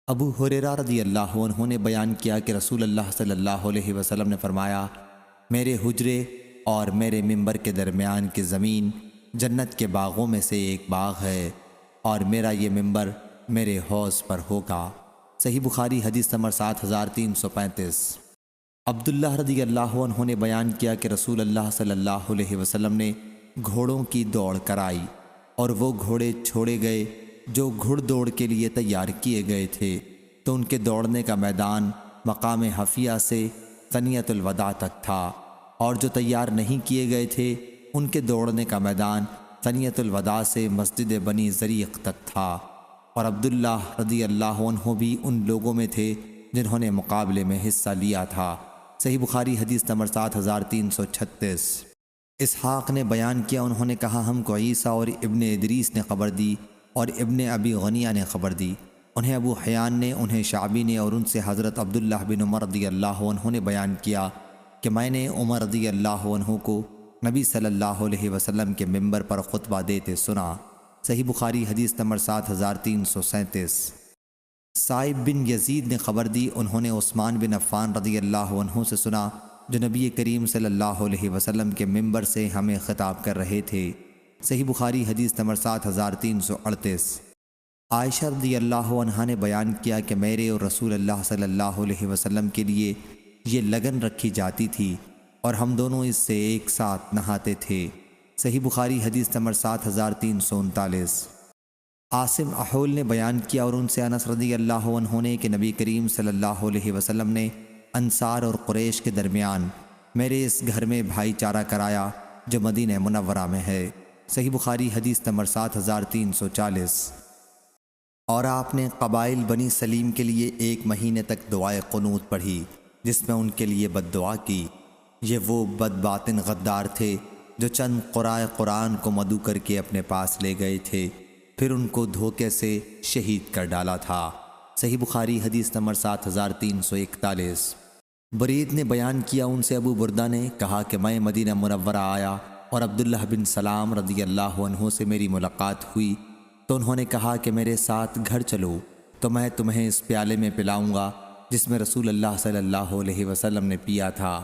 ابو ہریرہ رضی اللہ عنہ نے بیان کیا کہ رسول اللہ صلی اللہ علیہ وسلم نے فرمایا، میرے حجرے اور میرے ممبر کے درمیان کی زمین جنت کے باغوں میں سے ایک باغ ہے، اور میرا یہ ممبر میرے حوض پر ہوگا۔ صحیح بخاری حدیث نمبر 7335۔ عبداللہ رضی اللہ عنہ نے بیان کیا کہ رسول اللہ صلی اللہ علیہ وسلم نے گھوڑوں کی دوڑ کرائی، اور وہ گھوڑے چھوڑے گئے جو گھڑ دوڑ کے لیے تیار کیے گئے تھے، تو ان کے دوڑنے کا میدان مقام حفیہ سے ثنیۃ الوداع تک تھا، اور جو تیار نہیں کیے گئے تھے ان کے دوڑنے کا میدان ثنیۃ الوداع سے مسجد بنی زریق تک تھا، اور عبداللہ رضی اللہ عنہ بھی ان لوگوں میں تھے جنہوں نے مقابلے میں حصہ لیا تھا۔ صحیح بخاری حدیث نمبر 7336۔ اسحاق نے بیان کیا، انہوں نے کہا ہم کو عیسیٰ اور ابن ادریس نے خبر دی، اور ابن ابی غنیہ نے خبر دی، انہیں ابو حیان نے، انہیں شعبی نے، اور ان سے حضرت عبداللہ بن عمر رضی اللہ عنہ نے بیان کیا کہ میں نے عمر رضی اللہ عنہ کو نبی صلی اللہ علیہ وسلم کے ممبر پر خطبہ دیتے سنا۔ صحیح بخاری حدیث نمبر 7337۔ سائب بن یزید نے خبر دی، انہوں نے عثمان بن عفان رضی اللہ عنہ سے سنا جو نبی کریم صلی اللہ علیہ وسلم کے ممبر سے ہمیں خطاب کر رہے تھے۔ صحیح بخاری حدیث نمبر 7338۔ عائشہ رضی اللہ عنہا نے بیان کیا کہ میرے اور رسول اللہ صلی اللہ علیہ وسلم کے لیے یہ لگن رکھی جاتی تھی، اور ہم دونوں اس سے ایک ساتھ نہاتے تھے۔ صحیح بخاری حدیث نمبر 7339۔ عاصم احول نے بیان کیا، اور ان سے انس رضی اللہ عنہ نے کہ نبی کریم صلی اللہ علیہ وسلم نے انصار اور قریش کے درمیان میرے اس گھر میں بھائی چارہ کرایا جو مدینہ منورہ میں ہے۔ صحیح بخاری حدیث نمبر 7340۔ اور آپ نے قبائل بنی سلیم کے لیے 1 مہینے تک دعائے قنوت پڑھی، جس میں ان کے لیے بد دعا کی، یہ وہ بدباطن غدار تھے جو چند قرائے قرآن کو مدعو کر کے اپنے پاس لے گئے تھے، پھر ان کو دھوکے سے شہید کر ڈالا تھا۔ صحیح بخاری حدیث نمبر 7341۔ برید نے بیان کیا، ان سے ابو بردہ نے کہا کہ میں مدینہ منورہ آیا اور عبداللہ بن سلام رضی اللہ عنہ سے میری ملاقات ہوئی تو انہوں نے کہا کہ میرے ساتھ گھر چلو تو میں تمہیں اس پیالے میں پلاؤں گا جس میں رسول اللہ صلی اللہ علیہ وسلم نے پیا تھا،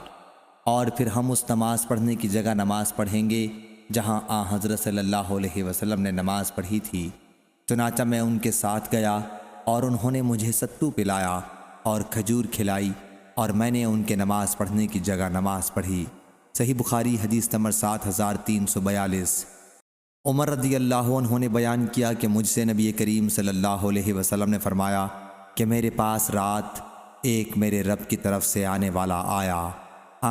اور پھر ہم اس نماز پڑھنے کی جگہ نماز پڑھیں گے جہاں حضرت صلی اللہ علیہ وسلم نے نماز پڑھی تھی۔ چنانچہ میں ان کے ساتھ گیا اور انہوں نے مجھے ستو پلایا اور کھجور کھلائی اور میں نے ان کے نماز پڑھنے کی جگہ نماز پڑھی۔ صحیح بخاری حدیث نمبر 7342۔ عمر رضی اللہ عنہ نے بیان کیا کہ مجھ سے نبی کریم صلی اللہ علیہ وسلم نے فرمایا کہ میرے پاس رات ایک میرے رب کی طرف سے آنے والا آیا۔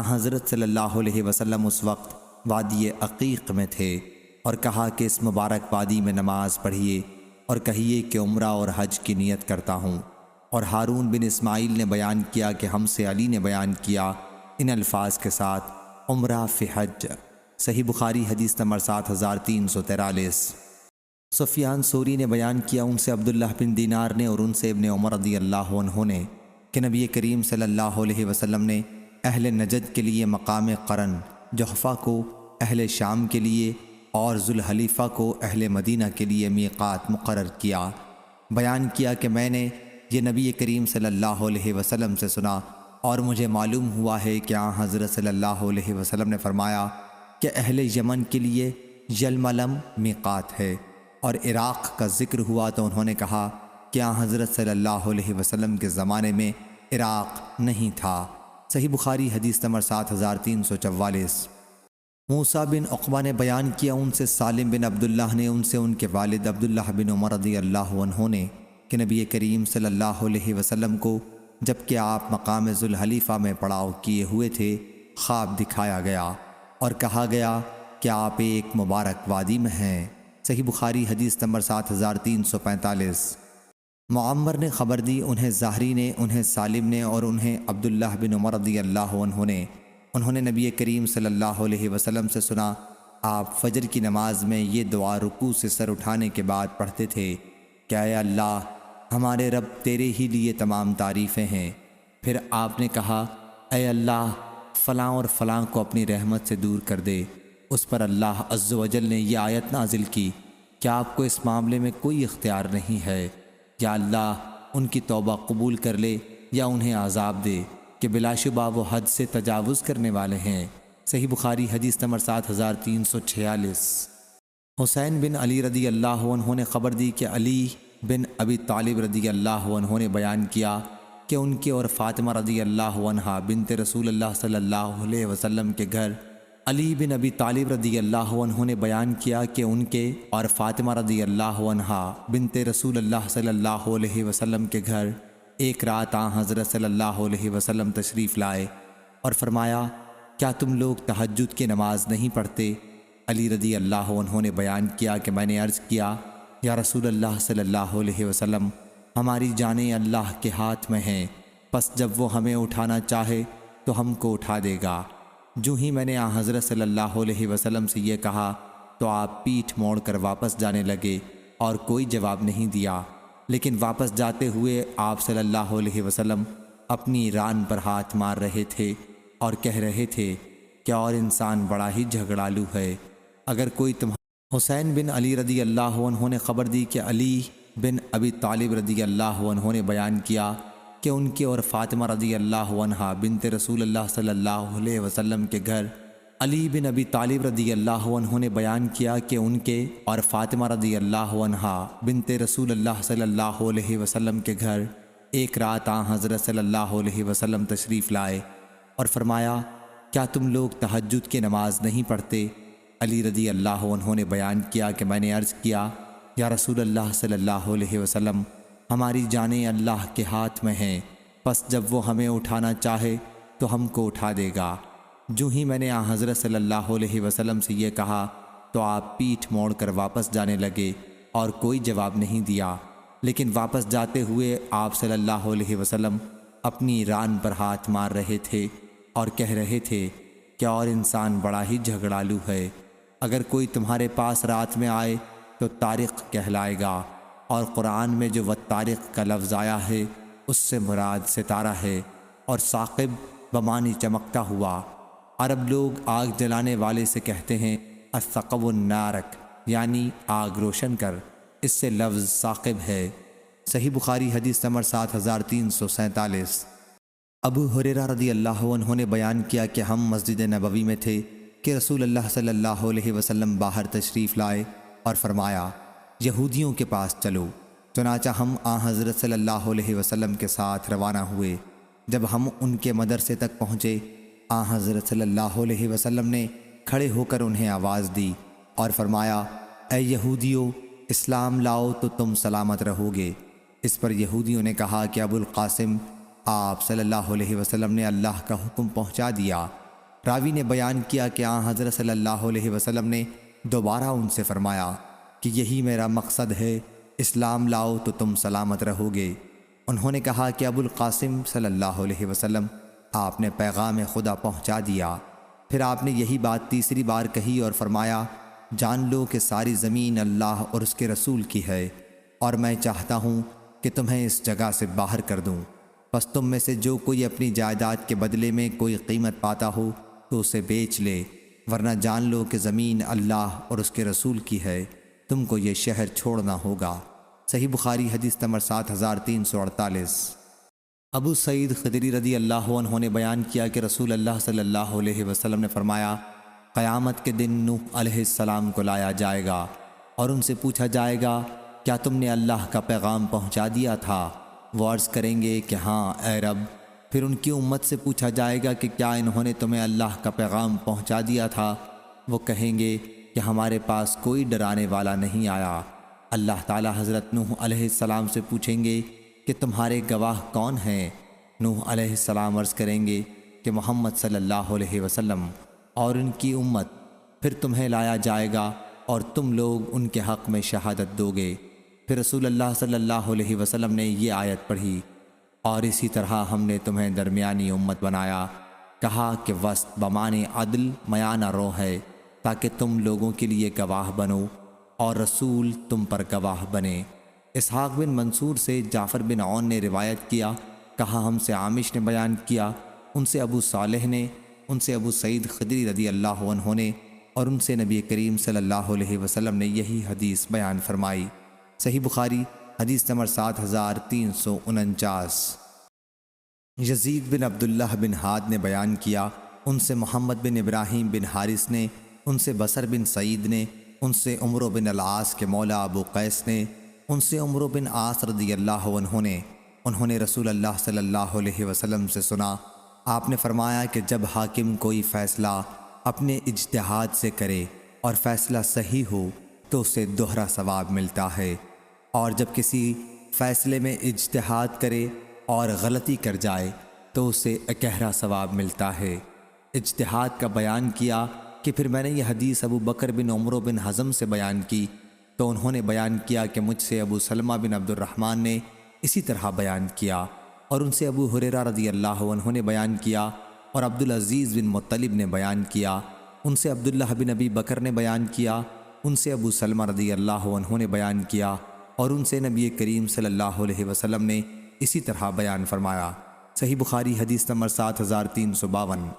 حضرت صلی اللہ علیہ وسلم اس وقت وادی عقیق میں تھے اور کہا کہ اس مبارک وادی میں نماز پڑھیے اور کہیے کہ عمرہ اور حج کی نیت کرتا ہوں۔ اور ہارون بن اسماعیل نے بیان کیا کہ ہم سے علی نے بیان کیا ان الفاظ کے ساتھ، عمرہ فی حج۔ صحیح بخاری حدیث نمبر 7343۔ سفیان ثوری نے بیان کیا، ان سے عبداللہ بن دینار نے اور ان سے ابن عمر رضی اللہ عنہ نے کہ نبی کریم صلی اللہ علیہ وسلم نے اہل نجد کے لیے مقام قرن جحفہ کو اہل شام کے لیے اور ذوالحلیفہ کو اہل مدینہ کے لیے میقات مقرر کیا۔ بیان کیا کہ میں نے یہ نبی کریم صلی اللہ علیہ وسلم سے سنا اور مجھے معلوم ہوا ہے کہ حضرت صلی اللہ علیہ وسلم نے فرمایا کہ اہل یمن کے لیے یلملم میقات ہے، اور عراق کا ذکر ہوا تو انہوں نے کہا کہ حضرت صلی اللہ علیہ وسلم کے زمانے میں عراق نہیں تھا۔ صحیح بخاری حدیث نمبر 7344۔ موسیٰ بن عقبہ نے بیان کیا، ان سے سالم بن عبداللہ نے ان سے ان کے والد عبداللہ بن عمر رضی اللہ عنہ نے کہ نبی کریم صلی اللہ علیہ وسلم کو جبکہ آپ مقام ذوالحلیفہ میں پڑاؤ کیے ہوئے تھے خواب دکھایا گیا اور کہا گیا کہ آپ ایک مبارک وادی میں ہیں۔ صحیح بخاری حدیث نمبر 7345۔ معمر نے خبر دی، انہیں زہری نے، انہیں سالم نے اور انہیں عبداللہ بن عمر رضی اللہ عنہ نے، انہوں نے نبی کریم صلی اللہ علیہ وسلم سے سنا آپ فجر کی نماز میں یہ دعا رکوع سے سر اٹھانے کے بعد پڑھتے تھے کہ اے اللہ ہمارے رب تیرے ہی لیے تمام تعریفیں ہیں۔ پھر آپ نے کہا اے اللہ فلاں اور فلاں کو اپنی رحمت سے دور کر دے۔ اس پر اللہ عز و جل نے یہ آیت نازل کی کہ آپ کو اس معاملے میں کوئی اختیار نہیں ہے، یا اللہ ان کی توبہ قبول کر لے یا انہیں عذاب دے کہ بلا شبہ وہ حد سے تجاوز کرنے والے ہیں۔ صحیح بخاری حدیث نمبر 7346۔ حسین بن علی رضی اللہ عنہ نے خبر دی کہ علی بن ابی طالب رضی اللہ عنہ نے بیان کیا کہ ان کے اور فاطمہ رضی اللہ عنہا بنت رسول اللہ صلی اللہ علیہ وسلم کے گھر، علی بن ابی طالب رضی اللہ عنہ نے بیان کیا کہ ان کے اور فاطمہ رضی اللہ عنہا بنت رسول اللہ صلی اللہ علیہ وسلم کے گھر ایک رات حضرت صلی اللہ علیہ وسلم تشریف لائے اور فرمایا کیا تم لوگ تہجد کی نماز نہیں پڑھتے؟ علی رضی اللہ عنہ نے بیان کیا کہ میں نے عرض کیا یا رسول اللہ صلی اللہ علیہ وسلم ہماری جانیں اللہ کے ہاتھ میں ہیں، پس جب وہ ہمیں اٹھانا چاہے تو ہم کو اٹھا دے گا۔ جو ہی میں نے حضرت صلی اللہ علیہ وسلم سے یہ کہا تو آپ پیٹھ موڑ کر واپس جانے لگے اور کوئی جواب نہیں دیا، لیکن واپس جاتے ہوئے آپ صلی اللہ علیہ وسلم اپنی ران پر ہاتھ مار رہے تھے اور کہہ رہے تھے کہ اور انسان بڑا ہی جھگڑالو ہے، اگر کوئی حسین بن علی رضی اللہ عنہ نے خبر دی کہ علی بن ابی طالب رضی اللہ عنہ نے بیان کیا کہ ان کے اور فاطمہ رضی اللہ عنہا بنت رسول اللہ صلی اللہ علیہ وسلم کے گھر، علی بن ابی طالب رضی اللہ عنہ نے بیان کیا کہ ان کے اور فاطمہ رضی اللہ عنہا بنت رسول اللہ صلی اللہ علیہ وسلم کے گھر ایک رات حضرت صلی اللہ علیہ وسلم تشریف لائے اور فرمایا کیا تم لوگ تہجد کی نماز نہیں پڑھتے؟ علی رضی اللہ عنہ نے بیان کیا کہ میں نے عرض کیا یا رسول اللہ صلی اللہ علیہ وسلم ہماری جانیں اللہ کے ہاتھ میں ہیں، پس جب وہ ہمیں اٹھانا چاہے تو ہم کو اٹھا دے گا۔ جو ہی میں نے حضرت صلی اللہ علیہ وسلم سے یہ کہا تو آپ پیٹھ موڑ کر واپس جانے لگے اور کوئی جواب نہیں دیا، لیکن واپس جاتے ہوئے آپ صلی اللہ علیہ وسلم اپنی ران پر ہاتھ مار رہے تھے اور کہہ رہے تھے کہ اور انسان بڑا ہی جھگڑالو ہے۔ اگر کوئی تمہارے پاس رات میں آئے تو طارق کہلائے گا، اور قرآن میں جو والطارق کا لفظ آیا ہے اس سے مراد ستارہ ہے، اور ثاقب بمانی چمکتا ہوا۔ عرب لوگ آگ جلانے والے سے کہتے ہیں الثقب النارک، یعنی آگ روشن کر، اس سے لفظ ثاقب ہے۔ صحیح بخاری حدیث نمبر 7347۔ ابو ہریرہ رضی اللہ عنہ نے بیان کیا کہ ہم مسجد نبوی میں تھے کہ رسول اللہ صلی اللہ علیہ وسلم باہر تشریف لائے اور فرمایا یہودیوں کے پاس چلو۔ چنانچہ ہم حضرت صلی اللہ علیہ وسلم کے ساتھ روانہ ہوئے۔ جب ہم ان کے مدرسے تک پہنچے، حضرت صلی اللہ علیہ وسلم نے کھڑے ہو کر انہیں آواز دی اور فرمایا اے یہودیو، اسلام لاؤ تو تم سلامت رہو گے۔ اس پر یہودیوں نے کہا کہ ابو القاسم، آپ صلی اللہ علیہ وسلم نے اللہ کا حکم پہنچا دیا۔ راوی نے بیان کیا کہ حضرت صلی اللہ علیہ وسلم نے دوبارہ ان سے فرمایا کہ یہی میرا مقصد ہے، اسلام لاؤ تو تم سلامت رہو گے۔ انہوں نے کہا کہ ابو القاسم صلی اللہ علیہ وسلم، آپ نے پیغام خدا پہنچا دیا۔ پھر آپ نے یہی بات تیسری بار کہی اور فرمایا جان لو کہ ساری زمین اللہ اور اس کے رسول کی ہے، اور میں چاہتا ہوں کہ تمہیں اس جگہ سے باہر کر دوں، پس تم میں سے جو کوئی اپنی جائیداد کے بدلے میں کوئی قیمت پاتا ہو تو اسے بیچ لے، ورنہ جان لو کہ زمین اللہ اور اس کے رسول کی ہے، تم کو یہ شہر چھوڑنا ہوگا۔ صحیح بخاری حدیث نمبر 7348۔ ابو سعید خدری رضی اللہ عنہ نے بیان کیا کہ رسول اللہ صلی اللہ علیہ وسلم نے فرمایا قیامت کے دن نوح علیہ السلام کو لایا جائے گا اور ان سے پوچھا جائے گا کیا تم نے اللہ کا پیغام پہنچا دیا تھا؟ وہ عرض کریں گے کہ ہاں اے رب۔ پھر ان کی امت سے پوچھا جائے گا کہ کیا انہوں نے تمہیں اللہ کا پیغام پہنچا دیا تھا؟ وہ کہیں گے کہ ہمارے پاس کوئی ڈرانے والا نہیں آیا۔ اللہ تعالی حضرت نوح علیہ السلام سے پوچھیں گے کہ تمہارے گواہ کون ہیں؟ نوح علیہ السلام عرض کریں گے کہ محمد صلی اللہ علیہ وسلم اور ان کی امت۔ پھر تمہیں لایا جائے گا اور تم لوگ ان کے حق میں شہادت دو گے۔ پھر رسول اللہ صلی اللہ علیہ وسلم نے یہ آیت پڑھی اور اسی طرح ہم نے تمہیں درمیانی امت بنایا، کہا کہ وسط بمانے عدل میانہ رو ہے تاکہ تم لوگوں کے لیے گواہ بنو اور رسول تم پر گواہ بنے۔ اسحاق بن منصور سے جعفر بن عون نے روایت کیا، کہا ہم سے عامش نے بیان کیا، ان سے ابو صالح نے، ان سے ابو سعید خدری رضی اللہ عنہ نے، اور ان سے نبی کریم صلی اللہ علیہ وسلم نے یہی حدیث بیان فرمائی۔ صحیح بخاری حدیث نمبر 7349۔ یزید بن عبداللہ بن حاد نے بیان کیا، ان سے محمد بن ابراہیم بن حارث نے، ان سے بصر بن سعید نے، ان سے عمر بن العاص کے مولا ابو قیس نے، ان سے عمر بن عاص رضی اللہ عنہ نے، انہوں نے رسول اللہ صلی اللہ علیہ وسلم سے سنا، آپ نے فرمایا کہ جب حاکم کوئی فیصلہ اپنے اجتہاد سے کرے اور فیصلہ صحیح ہو تو اسے دوہرا ثواب ملتا ہے، اور جب کسی فیصلے میں اجتہاد کرے اور غلطی کر جائے تو اسے اکہرا ثواب ملتا ہے۔ اجتہاد کا بیان کیا کہ پھر میں نے یہ حدیث ابو بکر بن عمرو بن حزم سے بیان کی تو انہوں نے بیان کیا کہ مجھ سے ابو سلمہ بن عبد الرحمن نے اسی طرح بیان کیا، اور ان سے ابو ہریرہ رضی اللہ عنہ نے بیان کیا، اور عبدالعزیز بن مطلب نے بیان کیا، ان سے عبداللہ بن ابی بکر نے بیان کیا، ان سے ابو سلمہ رضی اللہ عنہ نے بیان کیا، اور ان سے نبی کریم صلی اللہ علیہ وسلم نے اسی طرح بیان فرمایا۔ صحیح بخاری حدیث نمبر 7352۔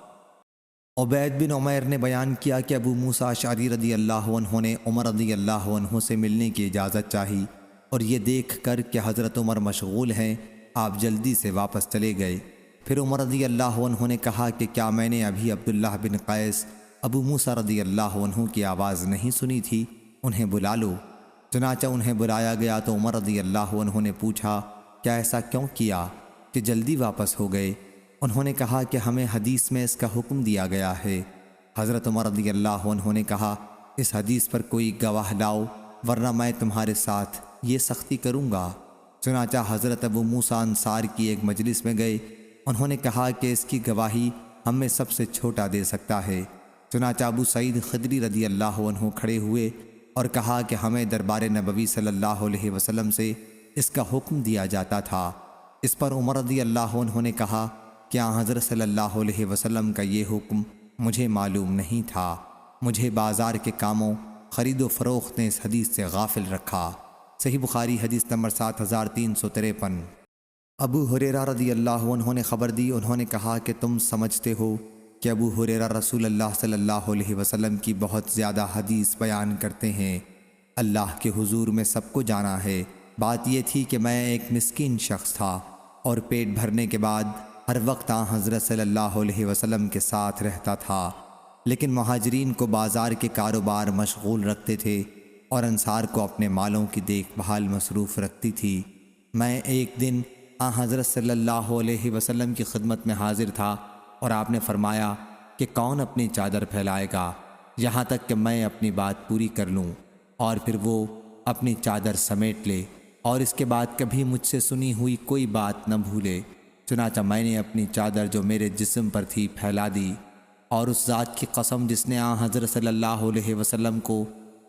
عبید بن عمیر نے بیان کیا کہ ابو موسیٰ اشعری رضی اللہ عنہ نے عمر رضی اللہ عنہ سے ملنے کی اجازت چاہی، اور یہ دیکھ کر کہ حضرت عمر مشغول ہیں آپ جلدی سے واپس چلے گئے۔ پھر عمر رضی اللہ عنہ نے کہا کہ کیا میں نے ابھی عبداللہ بن قیس ابو موسیٰ رضی اللہ عنہ کی آواز نہیں سنی تھی؟ انہیں بلا لو۔ چنانچہ انہیں بلایا گیا تو عمر رضی اللہ عنہ نے پوچھا کیا ایسا کیوں کیا کہ جلدی واپس ہو گئے؟ انہوں نے کہا کہ ہمیں حدیث میں اس کا حکم دیا گیا ہے۔ حضرت عمر رضی اللہ عنہ نے کہا اس حدیث پر کوئی گواہ لاؤ ورنہ میں تمہارے ساتھ یہ سختی کروں گا۔ چنانچہ حضرت ابو موسیٰ انصار کی ایک مجلس میں گئے، انہوں نے کہا کہ اس کی گواہی ہم میں سب سے چھوٹا دے سکتا ہے۔ چنانچہ ابو سعید خدری رضی اللہ عنہ کھڑے ہوئے اور کہا کہ ہمیں دربار نبوی صلی اللہ علیہ وسلم سے اس کا حکم دیا جاتا تھا۔ اس پر عمر رضی اللہ عنہ نے کہا کیا حضرت صلی اللہ علیہ وسلم کا یہ حکم مجھے معلوم نہیں تھا۔ مجھے بازار کے کاموں خرید و فروخت نے اس حدیث سے غافل رکھا۔ صحیح بخاری حدیث نمبر 7353۔ ابو ہریرہ رضی اللہ عنہ نے خبر دی، انہوں نے کہا کہ تم سمجھتے ہو کہ ابو ہریرہ رسول اللہ صلی اللہ علیہ وسلم کی بہت زیادہ حدیث بیان کرتے ہیں۔ اللہ کے حضور میں سب کو جانا ہے۔ بات یہ تھی کہ میں ایک مسکین شخص تھا اور پیٹ بھرنے کے بعد ہر وقت حضرت صلی اللہ علیہ وسلم کے ساتھ رہتا تھا، لیکن مہاجرین کو بازار کے کاروبار مشغول رکھتے تھے اور انصار کو اپنے مالوں کی دیکھ بھال مصروف رکھتی تھی۔ میں ایک دن حضرت صلی اللہ علیہ وسلم کی خدمت میں حاضر تھا اور آپ نے فرمایا کہ کون اپنی چادر پھیلائے گا یہاں تک کہ میں اپنی بات پوری کر لوں، اور پھر وہ اپنی چادر سمیٹ لے اور اس کے بعد کبھی مجھ سے سنی ہوئی کوئی بات نہ بھولے۔ چنانچہ میں نے اپنی چادر جو میرے جسم پر تھی پھیلا دی، اور اس ذات کی قسم جس نے حضرت صلی اللہ علیہ وسلم کو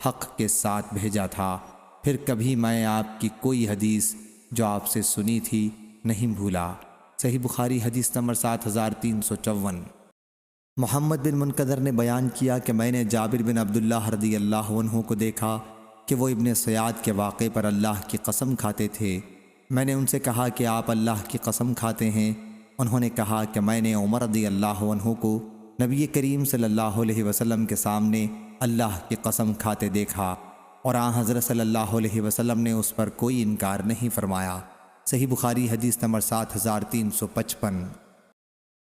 حق کے ساتھ بھیجا تھا، پھر کبھی میں آپ کی کوئی حدیث جو آپ سے سنی تھی نہیں بھولا۔ صحیح بخاری حدیث نمبر 7354۔ محمد بن منقدر نے بیان کیا کہ میں نے جابر بن عبداللہ رضی اللہ عنہ کو دیکھا کہ وہ ابن سیاد کے واقعے پر اللہ کی قسم کھاتے تھے۔ میں نے ان سے کہا کہ آپ اللہ کی قسم کھاتے ہیں؟ انہوں نے کہا کہ میں نے عمر رضی اللہ عنہ کو نبی کریم صلی اللہ علیہ وسلم کے سامنے اللہ کی قسم کھاتے دیکھا، اور حضرت صلی اللہ علیہ وسلم نے اس پر کوئی انکار نہیں فرمایا۔ صحیح بخاری حدیث نمبر 7355۔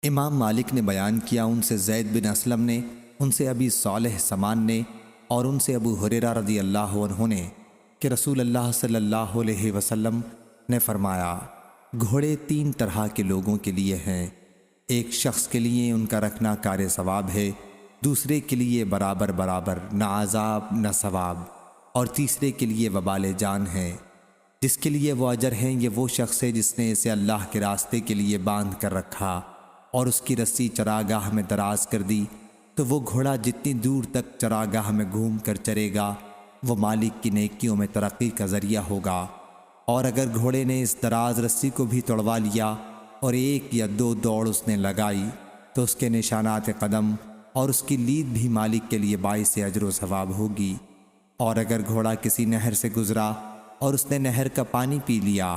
امام مالک نے بیان کیا، ان سے زید بن اسلم نے، ان سے ابی صالح سمان نے، اور ان سے ابو ہریرہ رضی اللہ عنہ نے کہ رسول اللہ صلی اللہ علیہ وسلم نے فرمایا، گھوڑے 3 طرح کے لوگوں کے لیے ہیں۔ ایک شخص کے لیے ان کا رکھنا کار ثواب ہے، دوسرے کے لیے برابر برابر نہ عذاب نہ ثواب، اور تیسرے کے لیے وبال جان ہے۔ جس کے لیے وہ اجر ہیں یہ وہ شخص ہے جس نے اسے اللہ کے راستے کے لیے باندھ کر رکھا اور اس کی رسی چراگاہ میں دراز کر دی، تو وہ گھوڑا جتنی دور تک چراگاہ میں گھوم کر چرے گا وہ مالک کی نیکیوں میں ترقی کا ذریعہ ہوگا۔ اور اگر گھوڑے نے اس دراز رسی کو بھی توڑوا لیا اور 1 یا 2 دوڑ اس نے لگائی تو اس کے نشانات قدم اور اس کی لید بھی مالک کے لیے باعث اجر و ثواب ہوگی۔ اور اگر گھوڑا کسی نہر سے گزرا اور اس نے نہر کا پانی پی لیا،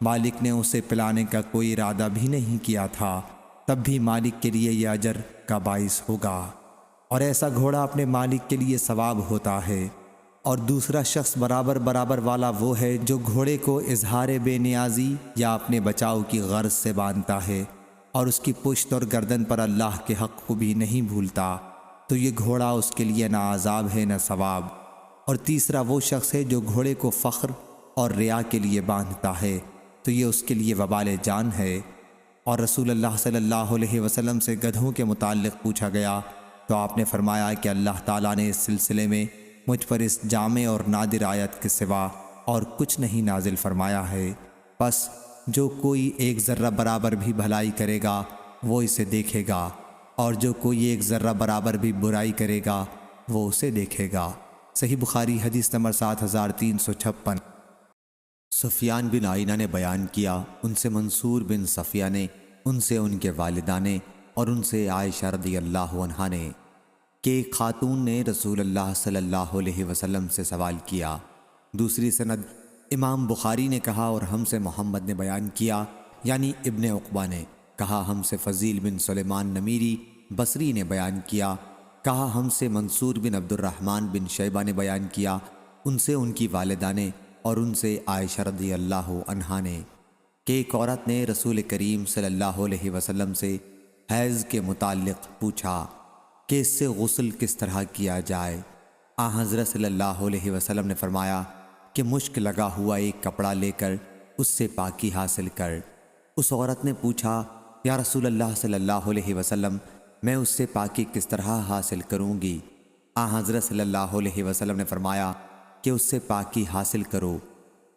مالک نے اسے پلانے کا کوئی ارادہ بھی نہیں کیا تھا، تب بھی مالک کے لیے یہ اجر کا باعث ہوگا، اور ایسا گھوڑا اپنے مالک کے لیے ثواب ہوتا ہے۔ اور دوسرا شخص برابر برابر والا وہ ہے جو گھوڑے کو اظہار بے نیازی یا اپنے بچاؤ کی غرض سے باندھتا ہے اور اس کی پشت اور گردن پر اللہ کے حق کو بھی نہیں بھولتا، تو یہ گھوڑا اس کے لیے نہ عذاب ہے نہ ثواب۔ اور تیسرا وہ شخص ہے جو گھوڑے کو فخر اور ریا کے لیے باندھتا ہے، تو یہ اس کے لیے وبال جان ہے۔ اور رسول اللہ صلی اللہ علیہ وسلم سے گدھوں کے متعلق پوچھا گیا تو آپ نے فرمایا کہ اللہ تعالیٰ نے اس سلسلے میں مجھ پر اس جامع اور نادر آیت کے سوا اور کچھ نہیں نازل فرمایا ہے، بس جو کوئی 1 ذرہ برابر بھی بھلائی کرے گا وہ اسے دیکھے گا، اور جو کوئی 1 ذرہ برابر بھی برائی کرے گا وہ اسے دیکھے گا۔ صحیح بخاری حدیث نمبر 7356۔ سفیان بن عینہ نے بیان کیا، ان سے منصور بن صفیہ نے، ان سے ان کے والدہ نے، اور ان سے عائشہ رضی اللہ عنہا نے کہ ایک خاتون نے رسول اللہ صلی اللہ علیہ وسلم سے سوال کیا۔ دوسری سند امام بخاری نے کہا، اور ہم سے محمد نے بیان کیا یعنی ابن عقبہ نے کہا، ہم سے فضیل بن سلیمان نمیری بصری نے بیان کیا، کہا ہم سے منصور بن عبد الرحمن بن شیبہ نے بیان کیا، ان سے ان کی والدہ نے، اور ان سے عائشہ رضی اللہ عنہا نے کہ ایک عورت نے رسول کریم صلی اللہ علیہ وسلم سے حیض کے متعلق پوچھا کہ اس سے غسل کس طرح کیا جائے۔ حضرت صلی اللہ علیہ وسلم نے فرمایا کہ مشک لگا ہوا ایک کپڑا لے کر اس سے پاکی حاصل کر۔ اس عورت نے پوچھا، یا رسول اللہ صلی اللہ علیہ وسلم، میں اس سے پاکی کس طرح حاصل کروں گی؟ حضرت صلی اللہ علیہ وسلم نے فرمایا کہ اس سے پاکی حاصل کرو۔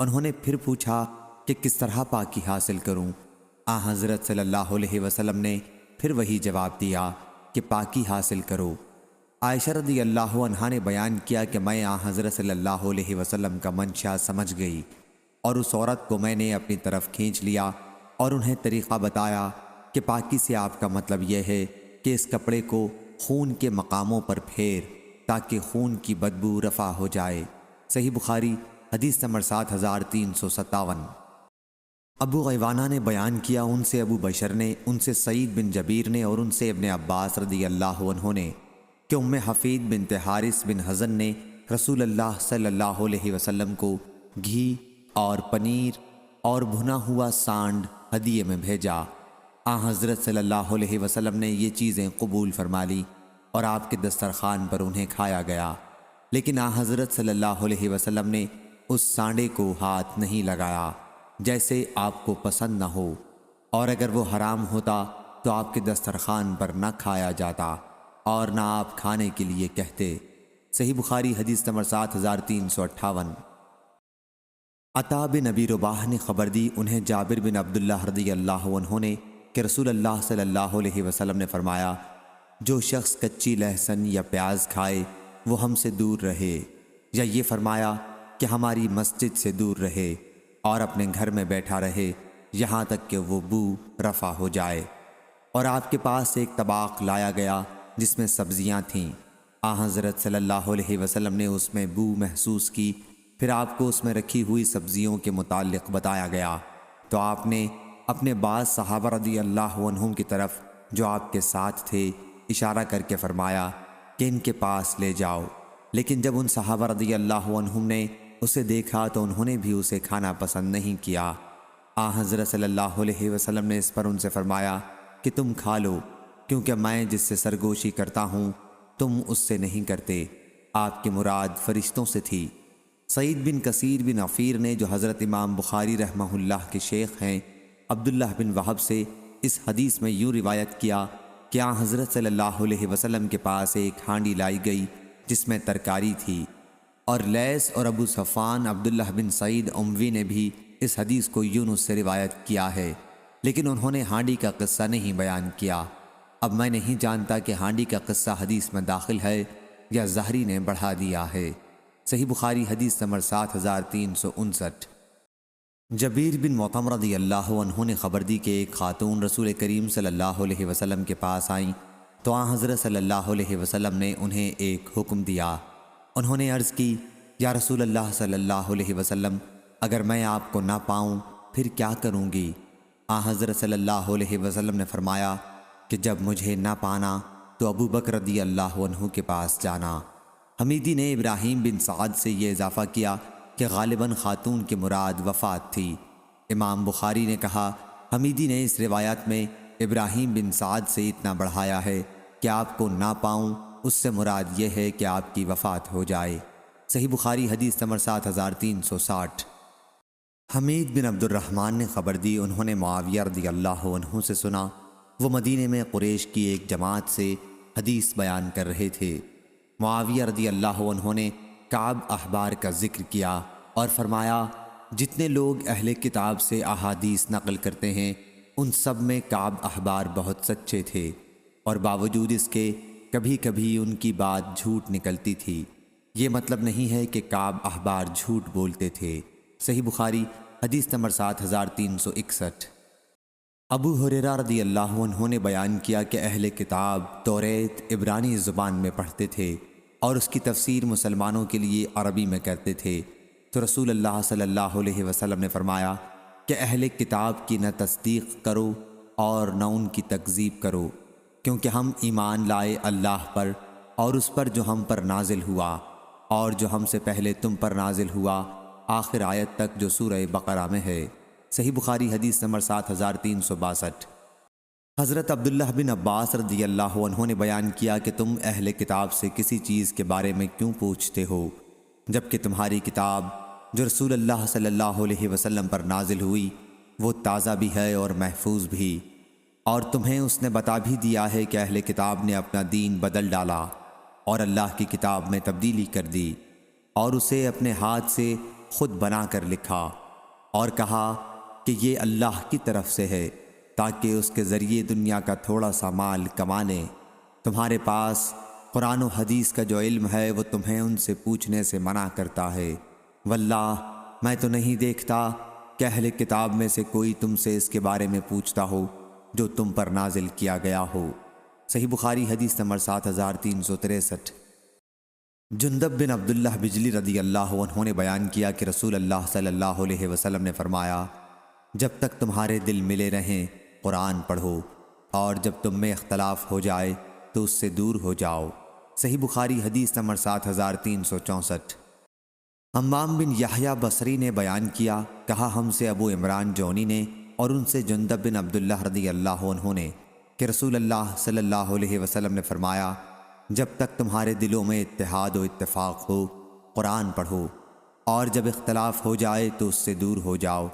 انہوں نے پھر پوچھا کہ کس طرح پاکی حاصل کروں؟ حضرت صلی اللہ علیہ وسلم نے پھر وہی جواب دیا کہ پاکی حاصل کرو۔ عائشہ رضی اللہ عنہا نے بیان کیا کہ میں حضرت صلی اللہ علیہ وسلم کا منشا سمجھ گئی، اور اس عورت کو میں نے اپنی طرف کھینچ لیا اور انہیں طریقہ بتایا کہ پاکی سے آپ کا مطلب یہ ہے کہ اس کپڑے کو خون کے مقاموں پر پھیر تاکہ خون کی بدبو رفع ہو جائے۔ صحیح بخاری حدیث نمبر 7357۔ ابو غیوانہ نے بیان کیا، ان سے ابو بشر نے، ان سے سعید بن جبیر نے اور ان سے ابن عباس رضی اللہ عنہ نے کہ ام حفید بنت حارث بن حزن نے رسول اللہ صلی اللہ علیہ وسلم کو گھی اور پنیر اور بھنا ہوا سانڈ ہدیے میں بھیجا۔ حضرت صلی اللہ علیہ وسلم نے یہ چیزیں قبول فرما لی اور آپ کے دسترخوان پر انہیں کھایا گیا، لیکن حضرت صلی اللہ علیہ وسلم نے اس سانڈے کو ہاتھ نہیں لگایا جیسے آپ کو پسند نہ ہو، اور اگر وہ حرام ہوتا تو آپ کے دسترخوان پر نہ کھایا جاتا اور نہ آپ کھانے کے لیے کہتے۔ صحیح بخاری حدیث نمبر 7358۔ عطا بن ابی رباح نے خبر دی، انہیں جابر بن عبداللہ رضی اللہ عنہ نے کہ رسول اللہ صلی اللہ علیہ وسلم نے فرمایا، جو شخص کچی لہسن یا پیاز کھائے وہ ہم سے دور رہے، یا یہ فرمایا کہ ہماری مسجد سے دور رہے اور اپنے گھر میں بیٹھا رہے یہاں تک کہ وہ بو رفع ہو جائے۔ اور آپ کے پاس ایک طباق لایا گیا جس میں سبزیاں تھیں۔ حضرت صلی اللہ علیہ وسلم نے اس میں بو محسوس کی، پھر آپ کو اس میں رکھی ہوئی سبزیوں کے متعلق بتایا گیا تو آپ نے اپنے بعض صحابہ رضی اللہ عنہم کی طرف جو آپ کے ساتھ تھے اشارہ کر کے فرمایا کہ ان کے پاس لے جاؤ، لیکن جب ان صحابہ رضی اللہ عنہم نے اسے دیکھا تو انہوں نے بھی اسے کھانا پسند نہیں کیا۔ حضرت صلی اللہ علیہ وسلم نے اس پر ان سے فرمایا کہ تم کھا لو، کیونکہ میں جس سے سرگوشی کرتا ہوں تم اس سے نہیں کرتے۔ آپ کی مراد فرشتوں سے تھی۔ سعید بن کثیر بن عفیر نے جو حضرت امام بخاری رحمہ اللہ کے شیخ ہیں عبداللہ بن وہب سے اس حدیث میں یوں روایت کیا کہ حضرت صلی اللہ علیہ وسلم کے پاس ایک ہانڈی لائی گئی جس میں ترکاری تھی، اور لیث اور ابو صفان عبداللہ بن سعید اموی نے بھی اس حدیث کو یونس سے روایت کیا ہے، لیکن انہوں نے ہانڈی کا قصہ نہیں بیان کیا۔ اب میں نہیں جانتا کہ ہانڈی کا قصہ حدیث میں داخل ہے یا زہری نے بڑھا دیا ہے۔ صحیح بخاری حدیث نمبر 7359۔ جبیر بن مطعم رضی اللہ عنہ نے خبر دی کہ ایک خاتون رسول کریم صلی اللہ علیہ وسلم کے پاس آئیں تو حضرت صلی اللہ علیہ وسلم نے انہیں ایک حکم دیا۔ انہوں نے عرض کی، یا رسول اللہ صلی اللہ علیہ وسلم، اگر میں آپ کو نہ پاؤں پھر کیا کروں گی؟ حضرت صلی اللہ علیہ وسلم نے فرمایا کہ جب مجھے نہ پانا تو ابو بکر رضی اللہ عنہ کے پاس جانا۔ حمیدی نے ابراہیم بن سعد سے یہ اضافہ کیا کہ غالباً خاتون کی مراد وفات تھی۔ امام بخاری نے کہا، حمیدی نے اس روایت میں ابراہیم بن سعد سے اتنا بڑھایا ہے کہ آپ کو نہ پاؤں اس سے مراد یہ ہے کہ آپ کی وفات ہو جائے۔ صحیح بخاری حدیث نمبر 7360۔ حمید بن عبد الرحمن نے خبر دی، انہوں نے معاویہ رضی اللہ عنہ سے سنا، وہ مدینے میں قریش کی ایک جماعت سے حدیث بیان کر رہے تھے۔ معاویہ رضی اللہ عنہ نے کعب احبار کا ذکر کیا اور فرمایا، جتنے لوگ اہل کتاب سے احادیث نقل کرتے ہیں ان سب میں کعب احبار بہت سچے تھے، اور باوجود اس کے کبھی کبھی ان کی بات جھوٹ نکلتی تھی۔ یہ مطلب نہیں ہے کہ کعب احبار جھوٹ بولتے تھے۔ صحیح بخاری حدیث نمبر 7361۔ ابو ہریرہ رضی اللہ عنہ نے بیان کیا کہ اہل کتاب توریت عبرانی زبان میں پڑھتے تھے اور اس کی تفسیر مسلمانوں کے لیے عربی میں کرتے تھے، تو رسول اللہ صلی اللہ علیہ وسلم نے فرمایا کہ اہل کتاب کی نہ تصدیق کرو اور نہ ان کی تکذیب کرو، کیونکہ ہم ایمان لائے اللہ پر اور اس پر جو ہم پر نازل ہوا اور جو ہم سے پہلے تم پر نازل ہوا، آخر آیت تک جو سورہ بقرہ میں ہے۔ صحیح بخاری حدیث نمبر 7362۔ حضرت عبداللہ بن عباس رضی اللہ عنہ نے بیان کیا کہ تم اہل کتاب سے کسی چیز کے بارے میں کیوں پوچھتے ہو، جبکہ تمہاری کتاب جو رسول اللہ صلی اللہ علیہ وسلم پر نازل ہوئی وہ تازہ بھی ہے اور محفوظ بھی، اور تمہیں اس نے بتا بھی دیا ہے کہ اہل کتاب نے اپنا دین بدل ڈالا اور اللہ کی کتاب میں تبدیلی کر دی اور اسے اپنے ہاتھ سے خود بنا کر لکھا، اور کہا کہ یہ اللہ کی طرف سے ہے تاکہ اس کے ذریعے دنیا کا تھوڑا سا مال کما لیں۔ تمہارے پاس قرآن و حدیث کا جو علم ہے وہ تمہیں ان سے پوچھنے سے منع کرتا ہے۔ واللہ میں تو نہیں دیکھتا کہ اہل کتاب میں سے کوئی تم سے اس کے بارے میں پوچھتا ہو جو تم پر نازل کیا گیا ہو۔ صحیح بخاری حدیث نمبر 7363۔ جندب بن عبداللہ بجلی رضی اللہ عنہ نے بیان کیا کہ رسول اللہ صلی اللہ علیہ وسلم نے فرمایا، جب تک تمہارے دل ملے رہیں قرآن پڑھو، اور جب تم میں اختلاف ہو جائے تو اس سے دور ہو جاؤ۔ صحیح بخاری حدیث نمبر 7364۔ حمام بن یحییٰ بصری نے بیان کیا، کہا ہم سے ابو عمران جونی نے اور ان سے جندب بن عبداللہ رضی اللہ عنہ نے کہ رسول اللہ صلی اللہ علیہ وسلم نے فرمایا، جب تک تمہارے دلوں میں اتحاد و اتفاق ہو قرآن پڑھو، اور جب اختلاف ہو جائے تو اس سے دور ہو جاؤ۔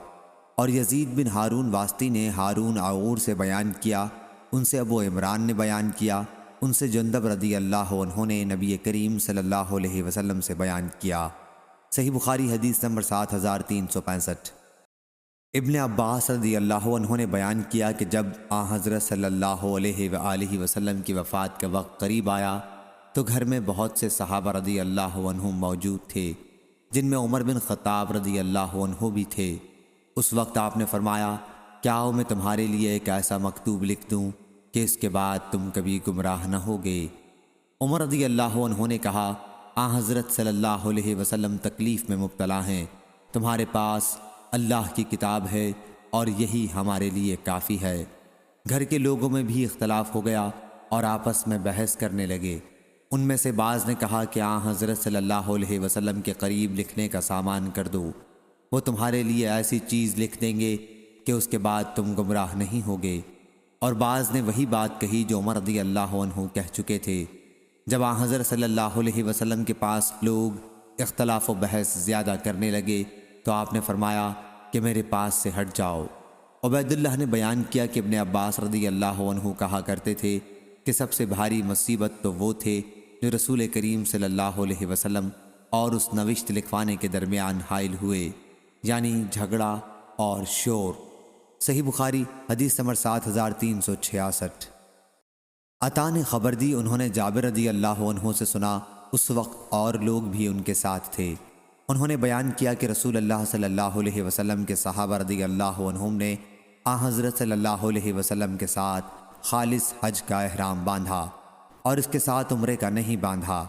اور یزید بن ہارون واسطی نے ہارون عور سے بیان کیا، ان سے ابو عمران نے بیان کیا، ان سے جندب رضی اللہ عنہ نے نبی کریم صلی اللہ علیہ وسلم سے بیان کیا۔ صحیح بخاری حدیث نمبر 7365۔ ابن عباس رضی اللہ عنہ نے بیان کیا کہ جب حضرت صلی اللہ علیہ وآلہ وسلم کی وفات کا وقت قریب آیا تو گھر میں بہت سے صحابہ رضی اللہ عنہم موجود تھے، جن میں عمر بن خطاب رضی اللہ عنہ بھی تھے۔ اس وقت آپ نے فرمایا، کیا میں تمہارے لیے ایک ایسا مکتوب لکھ دوں کہ اس کے بعد تم کبھی گمراہ نہ ہوگے؟ عمر رضی اللہ عنہ نے کہا، حضرت صلی اللہ علیہ وسلم تکلیف میں مبتلا ہیں، تمہارے پاس اللہ کی کتاب ہے اور یہی ہمارے لیے کافی ہے۔ گھر کے لوگوں میں بھی اختلاف ہو گیا اور آپس میں بحث کرنے لگے۔ ان میں سے بعض نے کہا کہ حضرت صلی اللہ علیہ وسلم کے قریب لکھنے کا سامان کر دو، وہ تمہارے لیے ایسی چیز لکھ دیں گے کہ اس کے بعد تم گمراہ نہیں ہوگے۔ اور بعض نے وہی بات کہی جو عمر رضی اللہ عنہ کہہ چکے تھے۔ جب حضرت صلی اللہ علیہ وسلم کے پاس لوگ اختلاف و بحث زیادہ کرنے لگے تو آپ نے فرمایا کہ میرے پاس سے ہٹ جاؤ۔ عبید اللہ نے بیان کیا کہ ابن عباس رضی اللہ عنہ کہا کرتے تھے کہ سب سے بھاری مصیبت تو وہ تھے جو رسول کریم صلی اللہ علیہ وسلم اور اس نوشت لکھوانے کے درمیان حائل ہوئے، یعنی جھگڑا اور شور۔ صحیح بخاری حدیث نمبر 7366۔ عطا نے خبر دی، انہوں نے جابر رضی اللہ عنہ سے سنا، اس وقت اور لوگ بھی ان کے ساتھ تھے۔ انہوں نے بیان کیا کہ رسول اللہ صلی اللہ علیہ وسلم کے صحابہ رضی اللہ عنہم نے حضرت صلی اللہ علیہ وسلم کے ساتھ خالص حج کا احرام باندھا اور اس کے ساتھ عمرے کا نہیں باندھا۔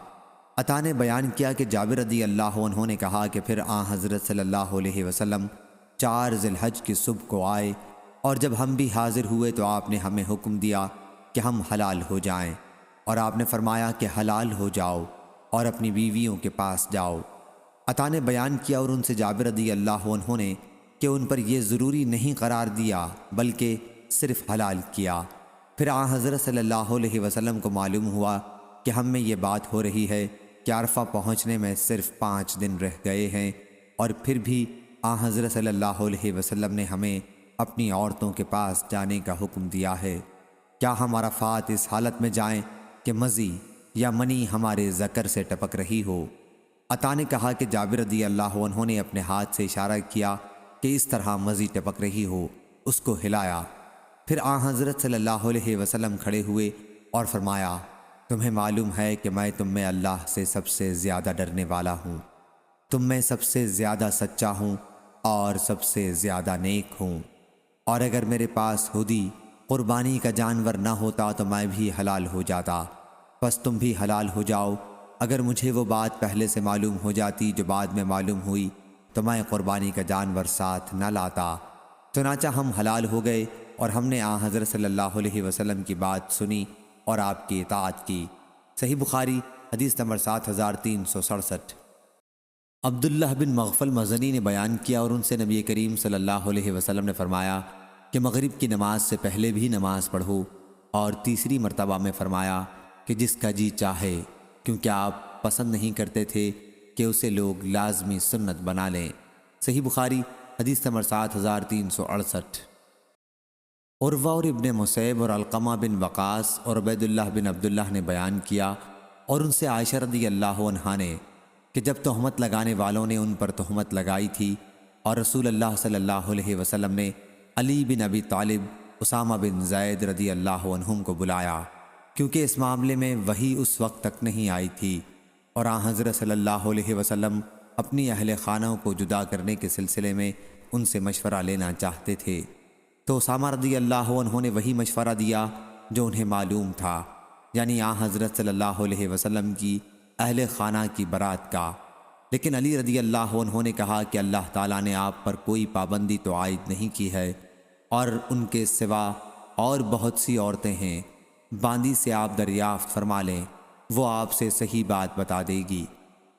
عطا نے بیان کیا کہ جابر رضی اللہ عنہ نے کہا کہ پھر حضرت صلی اللہ علیہ وسلم 4 ذی الحج کی صبح کو آئے، اور جب ہم بھی حاضر ہوئے تو آپ نے ہمیں حکم دیا کہ ہم حلال ہو جائیں، اور آپ نے فرمایا کہ حلال ہو جاؤ اور اپنی بیویوں کے پاس جاؤ۔ عطا نے بیان کیا اور ان سے جابر رضی اللہ عنہ نے کہ ان پر یہ ضروری نہیں قرار دیا بلکہ صرف حلال کیا۔ پھر حضرت صلی اللہ علیہ وسلم کو معلوم ہوا کہ ہم میں یہ بات ہو رہی ہے کہ عرفہ پہنچنے میں صرف 5 دن رہ گئے ہیں، اور پھر بھی حضرت صلی اللہ علیہ وسلم نے ہمیں اپنی عورتوں کے پاس جانے کا حکم دیا ہے۔ کیا ہم عرفات اس حالت میں جائیں کہ مزی یا منی ہمارے ذکر سے ٹپک رہی ہو؟ عطا نے کہا کہ جابر رضی اللہ عنہ نے اپنے ہاتھ سے اشارہ کیا کہ اس طرح مزی ٹپک رہی ہو، اس کو ہلایا۔ پھر حضرت صلی اللہ علیہ وسلم کھڑے ہوئے اور فرمایا، تمہیں معلوم ہے کہ میں تم میں اللہ سے سب سے زیادہ ڈرنے والا ہوں، تم میں سب سے زیادہ سچا ہوں اور سب سے زیادہ نیک ہوں، اور اگر میرے پاس ہدی قربانی کا جانور نہ ہوتا تو میں بھی حلال ہو جاتا، بس تم بھی حلال ہو جاؤ۔ اگر مجھے وہ بات پہلے سے معلوم ہو جاتی جو بعد میں معلوم ہوئی تو میں قربانی کا جانور ساتھ نہ لاتا۔ چنانچہ ہم حلال ہو گئے اور ہم نے حضرت صلی اللہ علیہ وسلم کی بات سنی اور آپ کی اطاعت کی۔ صحیح بخاری حدیث نمبر 7367۔ عبداللہ بن مغفل مزنی نے بیان کیا اور ان سے نبی کریم صلی اللہ علیہ وسلم نے فرمایا کہ مغرب کی نماز سے پہلے بھی نماز پڑھو، اور تیسری مرتبہ میں فرمایا کہ جس کا جی چاہے، کیونکہ آپ پسند نہیں کرتے تھے کہ اسے لوگ لازمی سنت بنا لیں۔ صحیح بخاری حدیث نمبر 7368۔ عروہ اور ابن مسیب اور علقمہ بن وقاص اور عبید اللہ بن عبداللہ نے بیان کیا اور ان سے عائشہ رضی اللہ عنہا نے کہ جب تہمت لگانے والوں نے ان پر تہمت لگائی تھی اور رسول اللہ صلی اللہ علیہ وسلم نے علی بن ابی طالب، اسامہ بن زید رضی اللہ عنہم کو بلایا، کیونکہ اس معاملے میں وحی اس وقت تک نہیں آئی تھی، اور حضرت صلی اللہ علیہ وسلم اپنی اہل خانہ کو جدا کرنے کے سلسلے میں ان سے مشورہ لینا چاہتے تھے، تو اسامہ رضی اللہ عنہ نے وہی مشورہ دیا جو انہیں معلوم تھا، یعنی آن حضرت صلی اللہ علیہ وسلم کی اہل خانہ کی برات کا۔ لیکن علی رضی اللہ عنہ نے کہا کہ اللہ تعالیٰ نے آپ پر کوئی پابندی تو عائد نہیں کی ہے، اور ان کے سوا اور بہت سی عورتیں ہیں، باندی سے آپ دریافت فرما لیں، وہ آپ سے صحیح بات بتا دے گی۔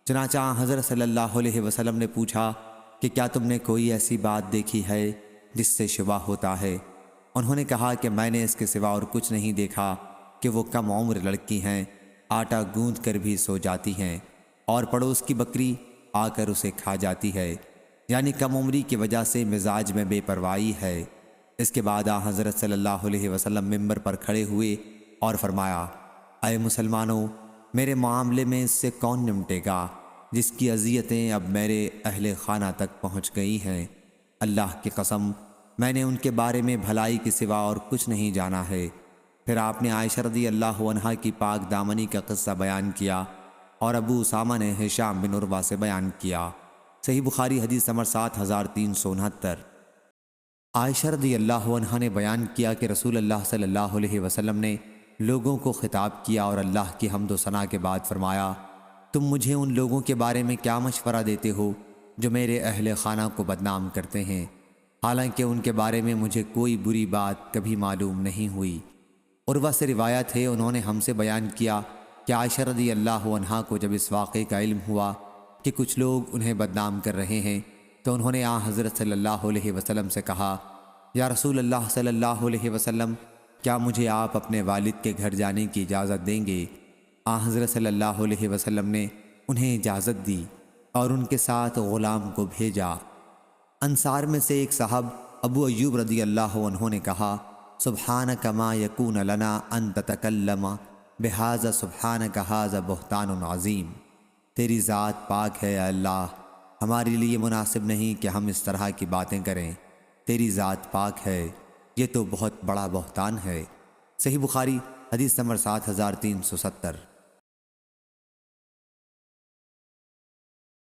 چنانچہ حضرت صلی اللہ علیہ وسلم نے پوچھا کہ کیا تم نے کوئی ایسی بات دیکھی ہے جس سے شبہ ہوتا ہے؟ انہوں نے کہا کہ میں نے اس کے سوا اور کچھ نہیں دیکھا کہ وہ کم عمر لڑکی ہیں، آٹا گوندھ کر بھی سو جاتی ہیں، اور پڑوس کی بکری آ کر اسے کھا جاتی ہے، یعنی کم عمری کی وجہ سے مزاج میں بے پرواہی ہے۔ اس کے بعد حضرت صلی اللہ علیہ وسلم ممبر پر کھڑے ہوئے اور فرمایا، اے مسلمانوں، میرے معاملے میں اس سے کون نمٹے گا جس کی اذیتیں اب میرے اہل خانہ تک پہنچ گئی ہیں؟ اللہ کی قسم، میں نے ان کے بارے میں بھلائی کے سوا اور کچھ نہیں جانا ہے۔ پھر آپ نے عائشہ رضی اللہ عنہا کی پاک دامنی کا قصہ بیان کیا، اور ابو اسامہ نے ہشام بن عروہ سے بیان کیا۔ صحیح بخاری حدیث نمبر 7369۔ عائشہ رضی اللہ عنہا نے بیان کیا کہ رسول اللہ صلی اللہ علیہ وسلم نے لوگوں کو خطاب کیا اور اللہ کی حمد و ثنا کے بعد فرمایا، تم مجھے ان لوگوں کے بارے میں کیا مشورہ دیتے ہو جو میرے اہل خانہ کو بدنام کرتے ہیں، حالانکہ ان کے بارے میں مجھے کوئی بری بات کبھی معلوم نہیں ہوئی۔ عروہ سے روایت ہے، انہوں نے ہم سے بیان کیا کہ عائشہ رضی اللہ عنہا کو جب اس واقعے کا علم ہوا کہ کچھ لوگ انہیں بدنام کر رہے ہیں، تو انہوں نے حضرت صلی اللہ علیہ وسلم سے کہا، یا رسول اللہ صلی اللہ علیہ وسلم، کیا مجھے آپ اپنے والد کے گھر جانے کی اجازت دیں گے؟ حضرت صلی اللہ علیہ وسلم نے انہیں اجازت دی اور ان کے ساتھ غلام کو بھیجا۔ انصار میں سے ایک صاحب ابو ایوب رضی اللہ عنہ نے کہا، سبحانک ما یکون لنا ان تتکلم بہذا سبحانک ھذا بہتان عظیم۔ تیری ذات پاک ہے اے اللہ، ہمارے لیے مناسب نہیں کہ ہم اس طرح کی باتیں کریں، تیری ذات پاک ہے، یہ تو بہت بڑا بہتان ہے۔ صحیح بخاری حدیث نمبر 7370۔